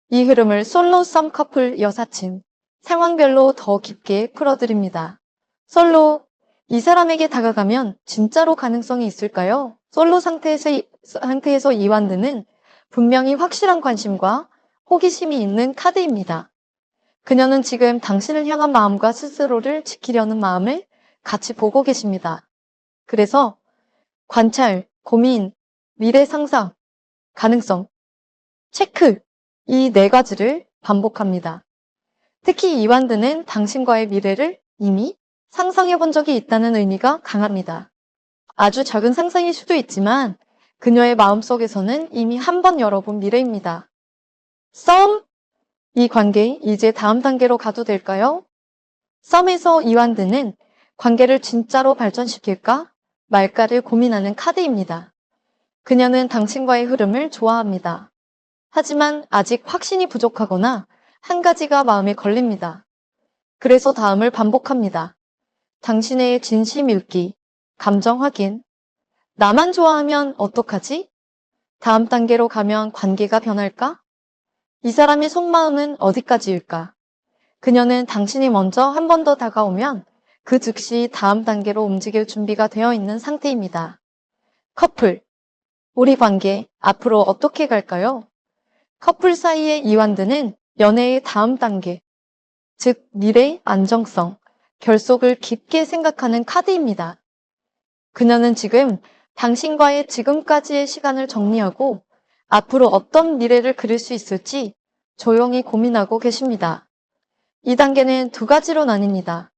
이 흐름을 솔로 썸 커플 여사친, 상황별로 더 깊게 풀어드립니다. 솔로, 이 사람에게 다가가면 진짜로 가능성이 있을까요? 솔로 상태에서 이완드는 분명히 확실한 관심과 호기심이 있는 카드입니다. 그녀는 지금 당신을 향한 마음과 스스로를 지키려는 마음을 같이 보고 계십니다. 그래서 관찰, 고민, 미래 상상, 가능성, 체크, 이 네 가지를 반복합니다. 특히 이완드는 당신과의 미래를 이미 상상해 본 적이 있다는 의미가 강합니다. 아주 작은 상상일 수도 있지만 그녀의 마음속에서는 이미 한 번 열어본 미래입니다. 썸! 이 관계 이제 다음 단계로 가도 될까요? 썸에서 이완드는 관계를 진짜로 발전시킬까 말까를 고민하는 카드입니다. 그녀는 당신과의 흐름을 좋아합니다. 하지만 아직 확신이 부족하거나 한 가지가 마음에 걸립니다. 그래서 다음을 반복합니다. 당신의 진심 읽기, 감정 확인, 나만 좋아하면 어떡하지? 다음 단계로 가면 관계가 변할까? 이 사람의 속마음은 어디까지일까? 그녀는 당신이 먼저 한 번 더 다가오면 그 즉시 다음 단계로 움직일 준비가 되어 있는 상태입니다. 커플, 우리 관계 앞으로 어떻게 갈까요? 커플 사이의 이완드는 연애의 다음 단계, 즉 미래 안정성, 결속을 깊게 생각하는 카드입니다. 그녀는 지금 당신과의 지금까지의 시간을 정리하고 앞으로 어떤 미래를 그릴 수 있을지 조용히 고민하고 계십니다. 이 단계는 두 가지로 나뉩니다.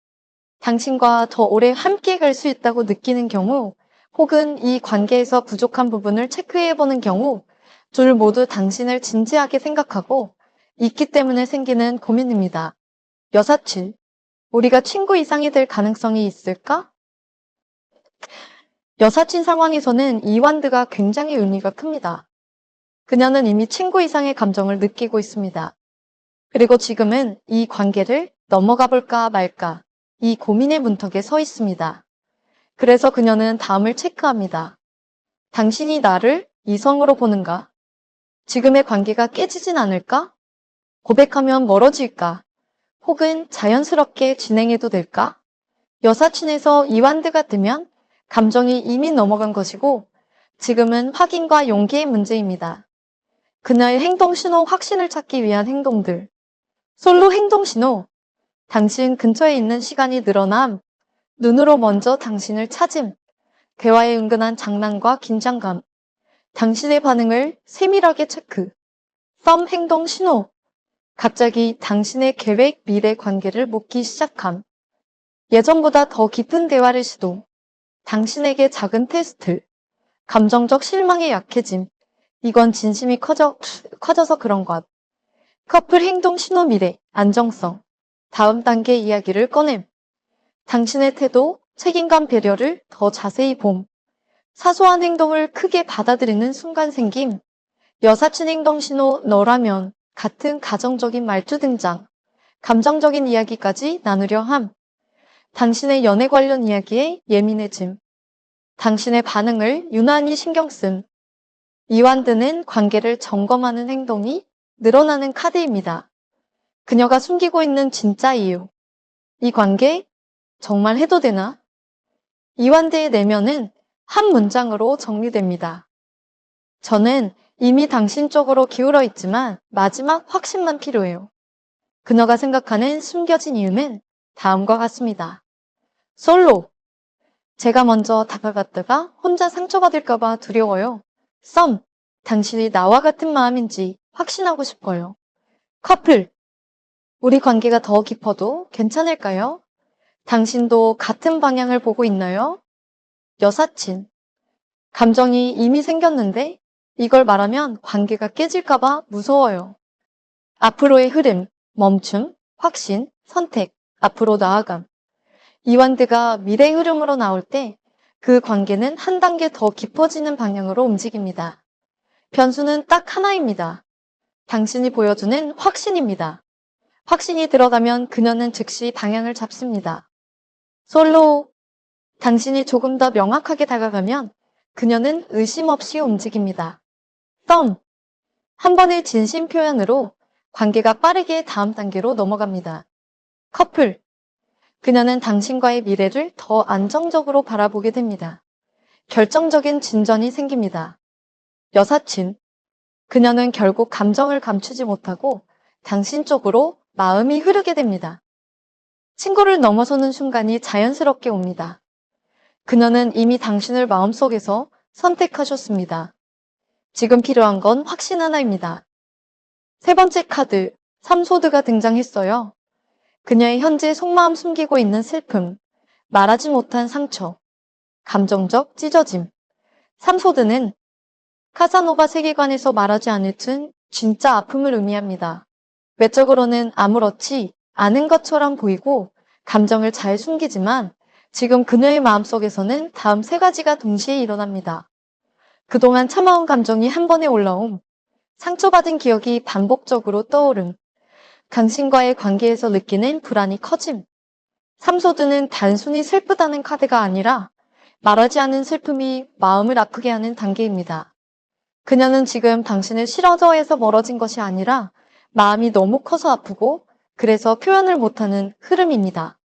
당신과 더 오래 함께 갈 수 있다고 느끼는 경우, 혹은 이 관계에서 부족한 부분을 체크해보는 경우, 둘 모두 당신을 진지하게 생각하고 있기 때문에 생기는 고민입니다. 여사친, 우리가 친구 이상이 될 가능성이 있을까? 여사친 상황에서는 이완드가 굉장히 의미가 큽니다. 그녀는 이미 친구 이상의 감정을 느끼고 있습니다. 그리고 지금은 이 관계를 넘어가 볼까 말까 이 고민의 문턱에 서 있습니다. 그래서 그녀는 다음을 체크합니다. 당신이 나를 이성으로 보는가? 지금의 관계가 깨지진 않을까? 고백하면 멀어질까? 혹은 자연스럽게 진행해도 될까? 여사친에서 이완드가 뜨면 감정이 이미 넘어간 것이고 지금은 확인과 용기의 문제입니다. 그녀의 행동 신호 확신을 찾기 위한 행동들. 솔로 행동 신호. 당신 근처에 있는 시간이 늘어남. 눈으로 먼저 당신을 찾음. 대화의 은근한 장난과 긴장감. 당신의 반응을 세밀하게 체크. 썸 행동 신호. 갑자기 당신의 계획, 미래 관계를 묻기 시작함. 예전보다 더 깊은 대화를 시도. 당신에게 작은 테스트. 감정적 실망에 약해짐. 이건 진심이 커져서 그런 것. 커플 행동 신호 미래, 안정성. 다음 단계 이야기를 꺼냄. 당신의 태도, 책임감 배려를 더 자세히 봄. 사소한 행동을 크게 받아들이는 순간 생김. 여사친 행동 신호 너라면 같은 가정적인 말투 등장. 감정적인 이야기까지 나누려 함. 당신의 연애 관련 이야기에 예민해짐. 당신의 반응을 유난히 신경 씀. 이완드는 관계를 점검하는 행동이 늘어나는 카드입니다. 그녀가 숨기고 있는 진짜 이유. 이 관계 정말 해도 되나? 이완드의 내면은 한 문장으로 정리됩니다. 저는 이미 당신 쪽으로 기울어 있지만 마지막 확신만 필요해요. 그녀가 생각하는 숨겨진 이유는 다음과 같습니다. 솔로. 제가 먼저 다가갔다가 혼자 상처받을까봐 두려워요. 썸. 당신이 나와 같은 마음인지 확신하고 싶어요. 커플. 우리 관계가 더 깊어도 괜찮을까요? 당신도 같은 방향을 보고 있나요? 여사친. 감정이 이미 생겼는데 이걸 말하면 관계가 깨질까봐 무서워요. 앞으로의 흐름, 멈춤, 확신, 선택, 앞으로 나아감. 이완드가 미래 흐름으로 나올 때 그 관계는 한 단계 더 깊어지는 방향으로 움직입니다. 변수는 딱 하나입니다. 당신이 보여주는 확신입니다. 확신이 들어가면 그녀는 즉시 방향을 잡습니다. 솔로. 당신이 조금 더 명확하게 다가가면 그녀는 의심 없이 움직입니다. 썸. 한 번의 진심 표현으로 관계가 빠르게 다음 단계로 넘어갑니다. 커플. 그녀는 당신과의 미래를 더 안정적으로 바라보게 됩니다. 결정적인 진전이 생깁니다. 여사친. 그녀는 결국 감정을 감추지 못하고 당신 쪽으로 마음이 흐르게 됩니다. 친구를 넘어서는 순간이 자연스럽게 옵니다. 그녀는 이미 당신을 마음속에서 선택하셨습니다. 지금 필요한 건 확신 하나입니다. 세 번째 카드, 삼소드가 등장했어요. 그녀의 현재 속마음 숨기고 있는 슬픔, 말하지 못한 상처, 감정적 찢어짐. 삼소드는 카사노바 세계관에서 말하지 않을 진짜 아픔을 의미합니다. 외적으로는 아무렇지 않은 것처럼 보이고 감정을 잘 숨기지만 지금 그녀의 마음속에서는 다음 세 가지가 동시에 일어납니다. 그동안 참아온 감정이 한 번에 올라옴. 상처받은 기억이 반복적으로 떠오름. 당신과의 관계에서 느끼는 불안이 커짐. 삼소드는 단순히 슬프다는 카드가 아니라 말하지 않은 슬픔이 마음을 아프게 하는 단계입니다. 그녀는 지금 당신을 싫어져 해서 멀어진 것이 아니라 마음이 너무 커서 아프고 그래서 표현을 못하는 흐름입니다.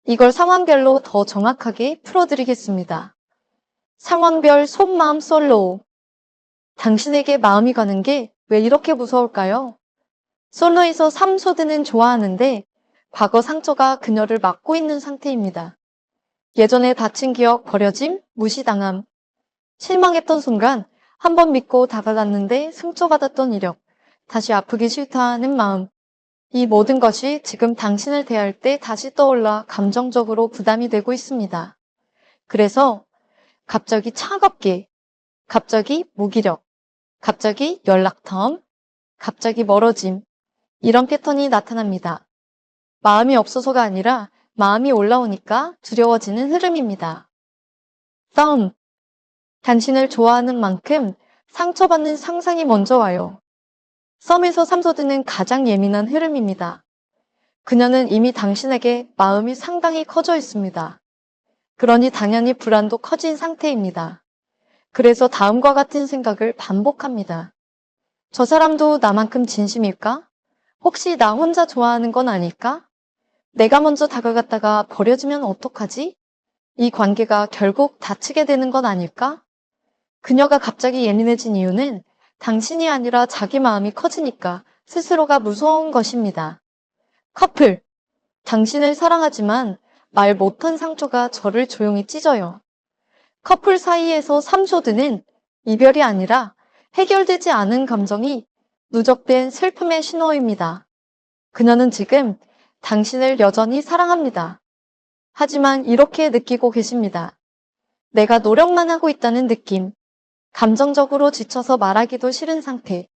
이걸 상황별로 더 정확하게 풀어드리겠습니다. 상황별 속마음 솔로. 당신에게 마음이 가는 게 왜 이렇게 무서울까요? 솔로에서 삼소드는 좋아하는데 과거 상처가 그녀를 막고 있는 상태입니다. 예전에 다친 기억, 버려짐, 무시당함. 실망했던 순간 한 번 믿고 다가갔는데 상처받았던 이력. 다시 아프기 싫다는 마음. 이 모든 것이 지금 당신을 대할 때 다시 떠올라 감정적으로 부담이 되고 있습니다. 그래서 갑자기 차갑게, 갑자기 무기력, 갑자기 연락텀, 갑자기 멀어짐. 이런 패턴이 나타납니다. 마음이 없어서가 아니라 마음이 올라오니까 두려워지는 흐름입니다. 썸. 당신을 좋아하는 만큼 상처받는 상상이 먼저 와요. 썸에서 삼소드는 가장 예민한 흐름입니다. 그녀는 이미 당신에게 마음이 상당히 커져 있습니다. 그러니 당연히 불안도 커진 상태입니다. 그래서 다음과 같은 생각을 반복합니다. 저 사람도 나만큼 진심일까? 혹시 나 혼자 좋아하는 건 아닐까? 내가 먼저 다가갔다가 버려지면 어떡하지? 이 관계가 결국 다치게 되는 건 아닐까? 그녀가 갑자기 예민해진 이유는 당신이 아니라 자기 마음이 커지니까 스스로가 무서운 것입니다. 커플. 당신을 사랑하지만 말 못한 상처가 저를 조용히 찢어요. 커플 사이에서 삼소드는 이별이 아니라 해결되지 않은 감정이 누적된 슬픔의 신호입니다. 그녀는 지금 당신을 여전히 사랑합니다. 하지만 이렇게 느끼고 계십니다. 내가 노력만 하고 있다는 느낌, 감정적으로 지쳐서 말하기도 싫은 상태,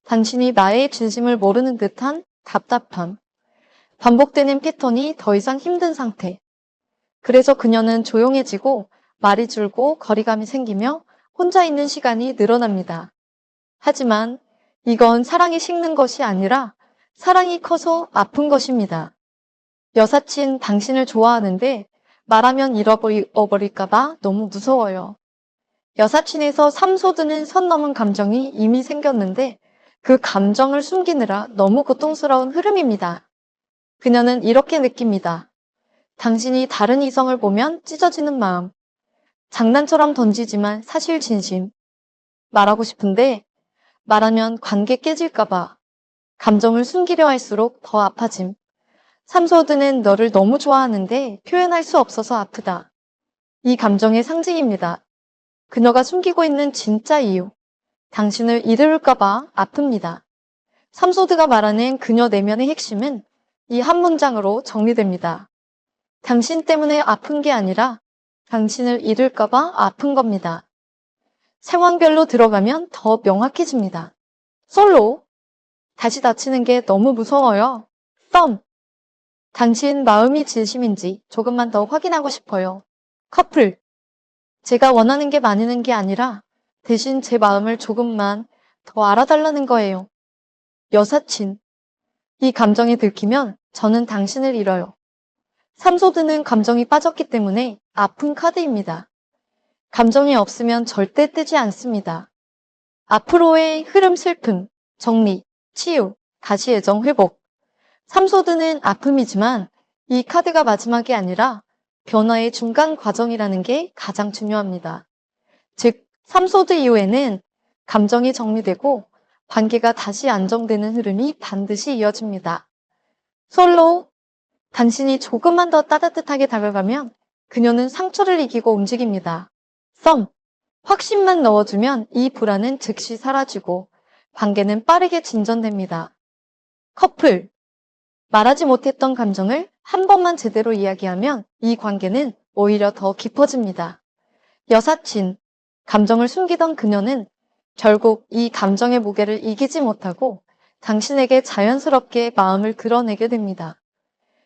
당신이 나의 진심을 모르는 듯한 답답함, 반복되는 패턴이 더 이상 힘든 상태. 그래서 그녀는 조용해지고 말이 줄고 거리감이 생기며 혼자 있는 시간이 늘어납니다. 하지만 이건 사랑이 식는 것이 아니라 사랑이 커서 아픈 것입니다. 여사친 당신을 좋아하는데 말하면 잃어버릴까봐 너무 무서워요. 여사친에서 삼소드는 선 넘은 감정이 이미 생겼는데 그 감정을 숨기느라 너무 고통스러운 흐름입니다. 그녀는 이렇게 느낍니다. 당신이 다른 이성을 보면 찢어지는 마음. 장난처럼 던지지만 사실 진심. 말하고 싶은데 말하면 관계 깨질까봐. 감정을 숨기려 할수록 더 아파짐. 삼소드는 너를 너무 좋아하는데 표현할 수 없어서 아프다. 이 감정의 상징입니다. 그녀가 숨기고 있는 진짜 이유. 당신을 잃을까봐 아픕니다. 삼소드가 말하는 그녀 내면의 핵심은 이 한 문장으로 정리됩니다. 당신 때문에 아픈 게 아니라 당신을 잃을까봐 아픈 겁니다. 상황별로 들어가면 더 명확해집니다. 솔로. 다시 다치는 게 너무 무서워요. 썸. 당신 마음이 진심인지 조금만 더 확인하고 싶어요. 커플. 제가 원하는 게 많은 게 아니라 대신 제 마음을 조금만 더 알아달라는 거예요. 여사친. 이 감정이 들키면 저는 당신을 잃어요. 삼소드는 감정이 빠졌기 때문에 아픈 카드입니다. 감정이 없으면 절대 뜨지 않습니다. 앞으로의 흐름 슬픔, 정리, 치유, 다시 애정 회복. 삼소드는 아픔이지만 이 카드가 마지막이 아니라 변화의 중간 과정이라는 게 가장 중요합니다. 즉, 삼소드 이후에는 감정이 정리되고 관계가 다시 안정되는 흐름이 반드시 이어집니다. 솔로. 당신이 조금만 더 따뜻하게 다가가면 그녀는 상처를 이기고 움직입니다. 썸. 확신만 넣어주면 이 불안은 즉시 사라지고 관계는 빠르게 진전됩니다. 커플. 말하지 못했던 감정을 한 번만 제대로 이야기하면 이 관계는 오히려 더 깊어집니다. 여사친. 감정을 숨기던 그녀는 결국 이 감정의 무게를 이기지 못하고 당신에게 자연스럽게 마음을 드러내게 됩니다.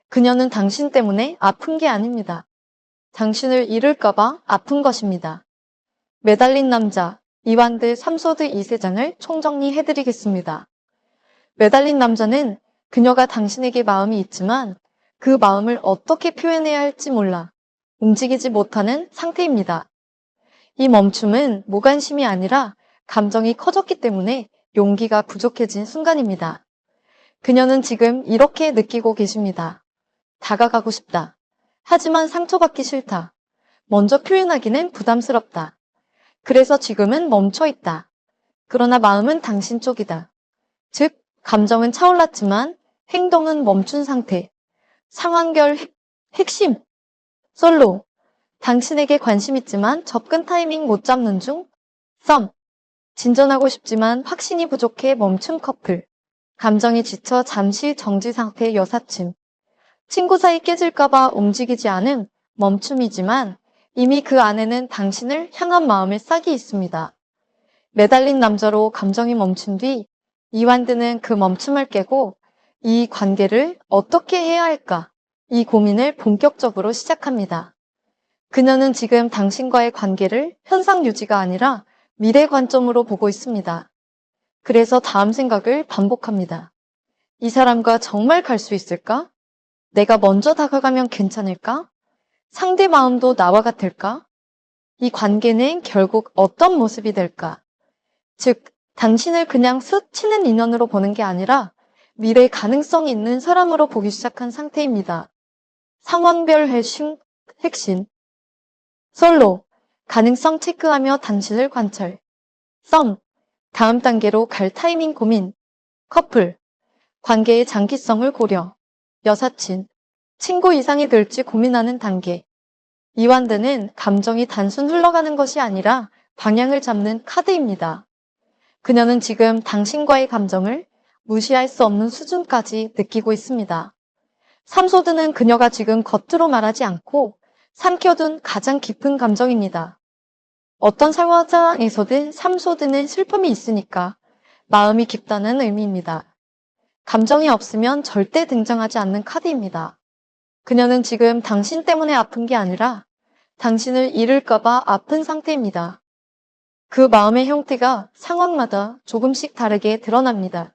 그녀는 당신 때문에 아픈 게 아닙니다. 당신을 잃을까봐 아픈 것입니다. 매달린 남자, 이완드 삼소드 2세장을 총정리해드리겠습니다. 매달린 남자는 그녀가 당신에게 마음이 있지만 그 마음을 어떻게 표현해야 할지 몰라 움직이지 못하는 상태입니다. 이 멈춤은 무관심이 아니라 감정이 커졌기 때문에 용기가 부족해진 순간입니다. 그녀는 지금 이렇게 느끼고 계십니다. 다가가고 싶다. 하지만 상처받기 싫다. 먼저 표현하기는 부담스럽다. 그래서 지금은 멈춰 있다. 그러나 마음은 당신 쪽이다. 즉, 감정은 차올랐지만 행동은 멈춘 상태. 상황별 핵심. 솔로. 당신에게 관심 있지만 접근 타이밍 못 잡는 중. 썸. 진전하고 싶지만 확신이 부족해 멈춘 커플. 감정이 지쳐 잠시 정지 상태의 여사친. 친구 사이 깨질까봐 움직이지 않은 멈춤이지만 이미 그 안에는 당신을 향한 마음의 싹이 있습니다. 매달린 남자로 감정이 멈춘 뒤 이완드는 그 멈춤을 깨고 이 관계를 어떻게 해야 할까? 이 고민을 본격적으로 시작합니다. 그녀는 지금 당신과의 관계를 현상 유지가 아니라 미래 관점으로 보고 있습니다. 그래서 다음 생각을 반복합니다. 이 사람과 정말 갈 수 있을까? 내가 먼저 다가가면 괜찮을까? 상대 마음도 나와 같을까? 이 관계는 결국 어떤 모습이 될까? 즉, 당신을 그냥 스치는 인연으로 보는 게 아니라 미래 가능성이 있는 사람으로 보기 시작한 상태입니다. 상황별 핵심. 솔로. 가능성 체크하며 당신을 관찰. 썸. 다음 단계로 갈 타이밍 고민. 커플. 관계의 장기성을 고려. 여사친. 친구 이상이 될지 고민하는 단계. 이완드는 감정이 단순 흘러가는 것이 아니라 방향을 잡는 카드입니다. 그녀는 지금 당신과의 감정을 무시할 수 없는 수준까지 느끼고 있습니다. 삼소드는 그녀가 지금 겉으로 말하지 않고 삼켜둔 가장 깊은 감정입니다. 어떤 상황에서든 삼소드는 슬픔이 있으니까 마음이 깊다는 의미입니다. 감정이 없으면 절대 등장하지 않는 카드입니다. 그녀는 지금 당신 때문에 아픈 게 아니라 당신을 잃을까봐 아픈 상태입니다. 그 마음의 형태가 상황마다 조금씩 다르게 드러납니다.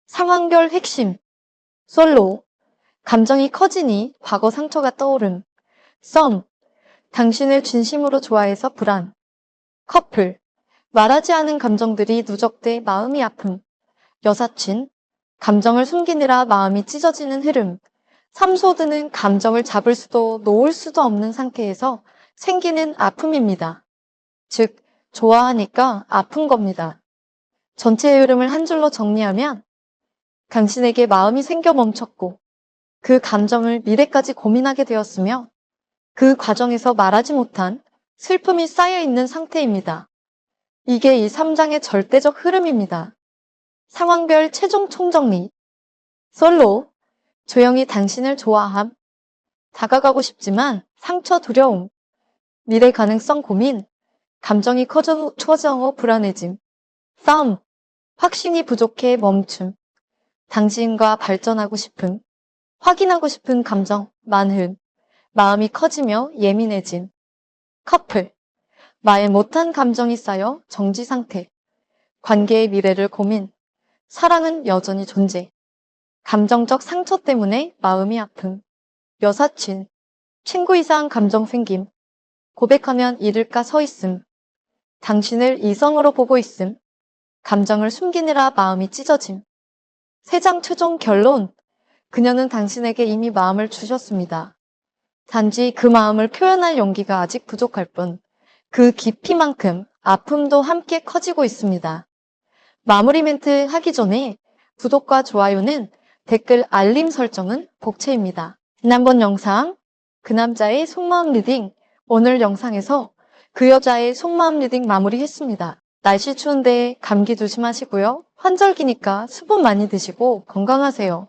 상황별 핵심, 솔로, 감정이 커지니 과거 상처가 떠오름, 썸, 당신을 진심으로 좋아해서 불안, 커플, 말하지 않은 감정들이 누적돼 마음이 아픔, 여사친, 감정을 숨기느라 마음이 찢어지는 흐름, 삼소드는 감정을 잡을 수도 놓을 수도 없는 상태에서 생기는 아픔입니다. 즉, 좋아하니까 아픈 겁니다. 전체의 흐름을 한 줄로 정리하면 당신에게 마음이 생겨 멈췄고 그 감정을 미래까지 고민하게 되었으며 그 과정에서 말하지 못한 슬픔이 쌓여 있는 상태입니다. 이게 이 3장의 절대적 흐름입니다. 상황별 최종 총정리. 솔로, 조용히 당신을 좋아함. 다가가고 싶지만 상처 두려움. 미래 가능성 고민. 감정이 커져 불안해짐. 싸움. 확신이 부족해 멈춤. 당신과 발전하고 싶음. 확인하고 싶은 감정 만흔. 마음이 커지며 예민해짐. 커플. 말 못한 감정이 쌓여 정지 상태. 관계의 미래를 고민. 사랑은 여전히 존재. 감정적 상처 때문에 마음이 아픔. 여사친. 친구 이상 감정 생김. 고백하면 잃을까 서 있음. 당신을 이성으로 보고 있음. 감정을 숨기느라 마음이 찢어짐. 3장 최종 결론. 그녀는 당신에게 이미 마음을 주셨습니다. 단지 그 마음을 표현할 용기가 아직 부족할 뿐 그 깊이만큼 아픔도 함께 커지고 있습니다. 마무리 멘트 하기 전에 구독과 좋아요는 댓글 알림 설정은 복채입니다. 지난번 영상 그 남자의 속마음 리딩, 오늘 영상에서 그 여자의 속마음 리딩 마무리했습니다. 날씨 추운데 감기 조심하시고요. 환절기니까 수분 많이 드시고 건강하세요.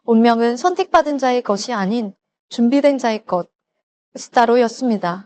운명은 선택받은 자의 것이 아닌 준비된 자의 것, 스타로였습니다.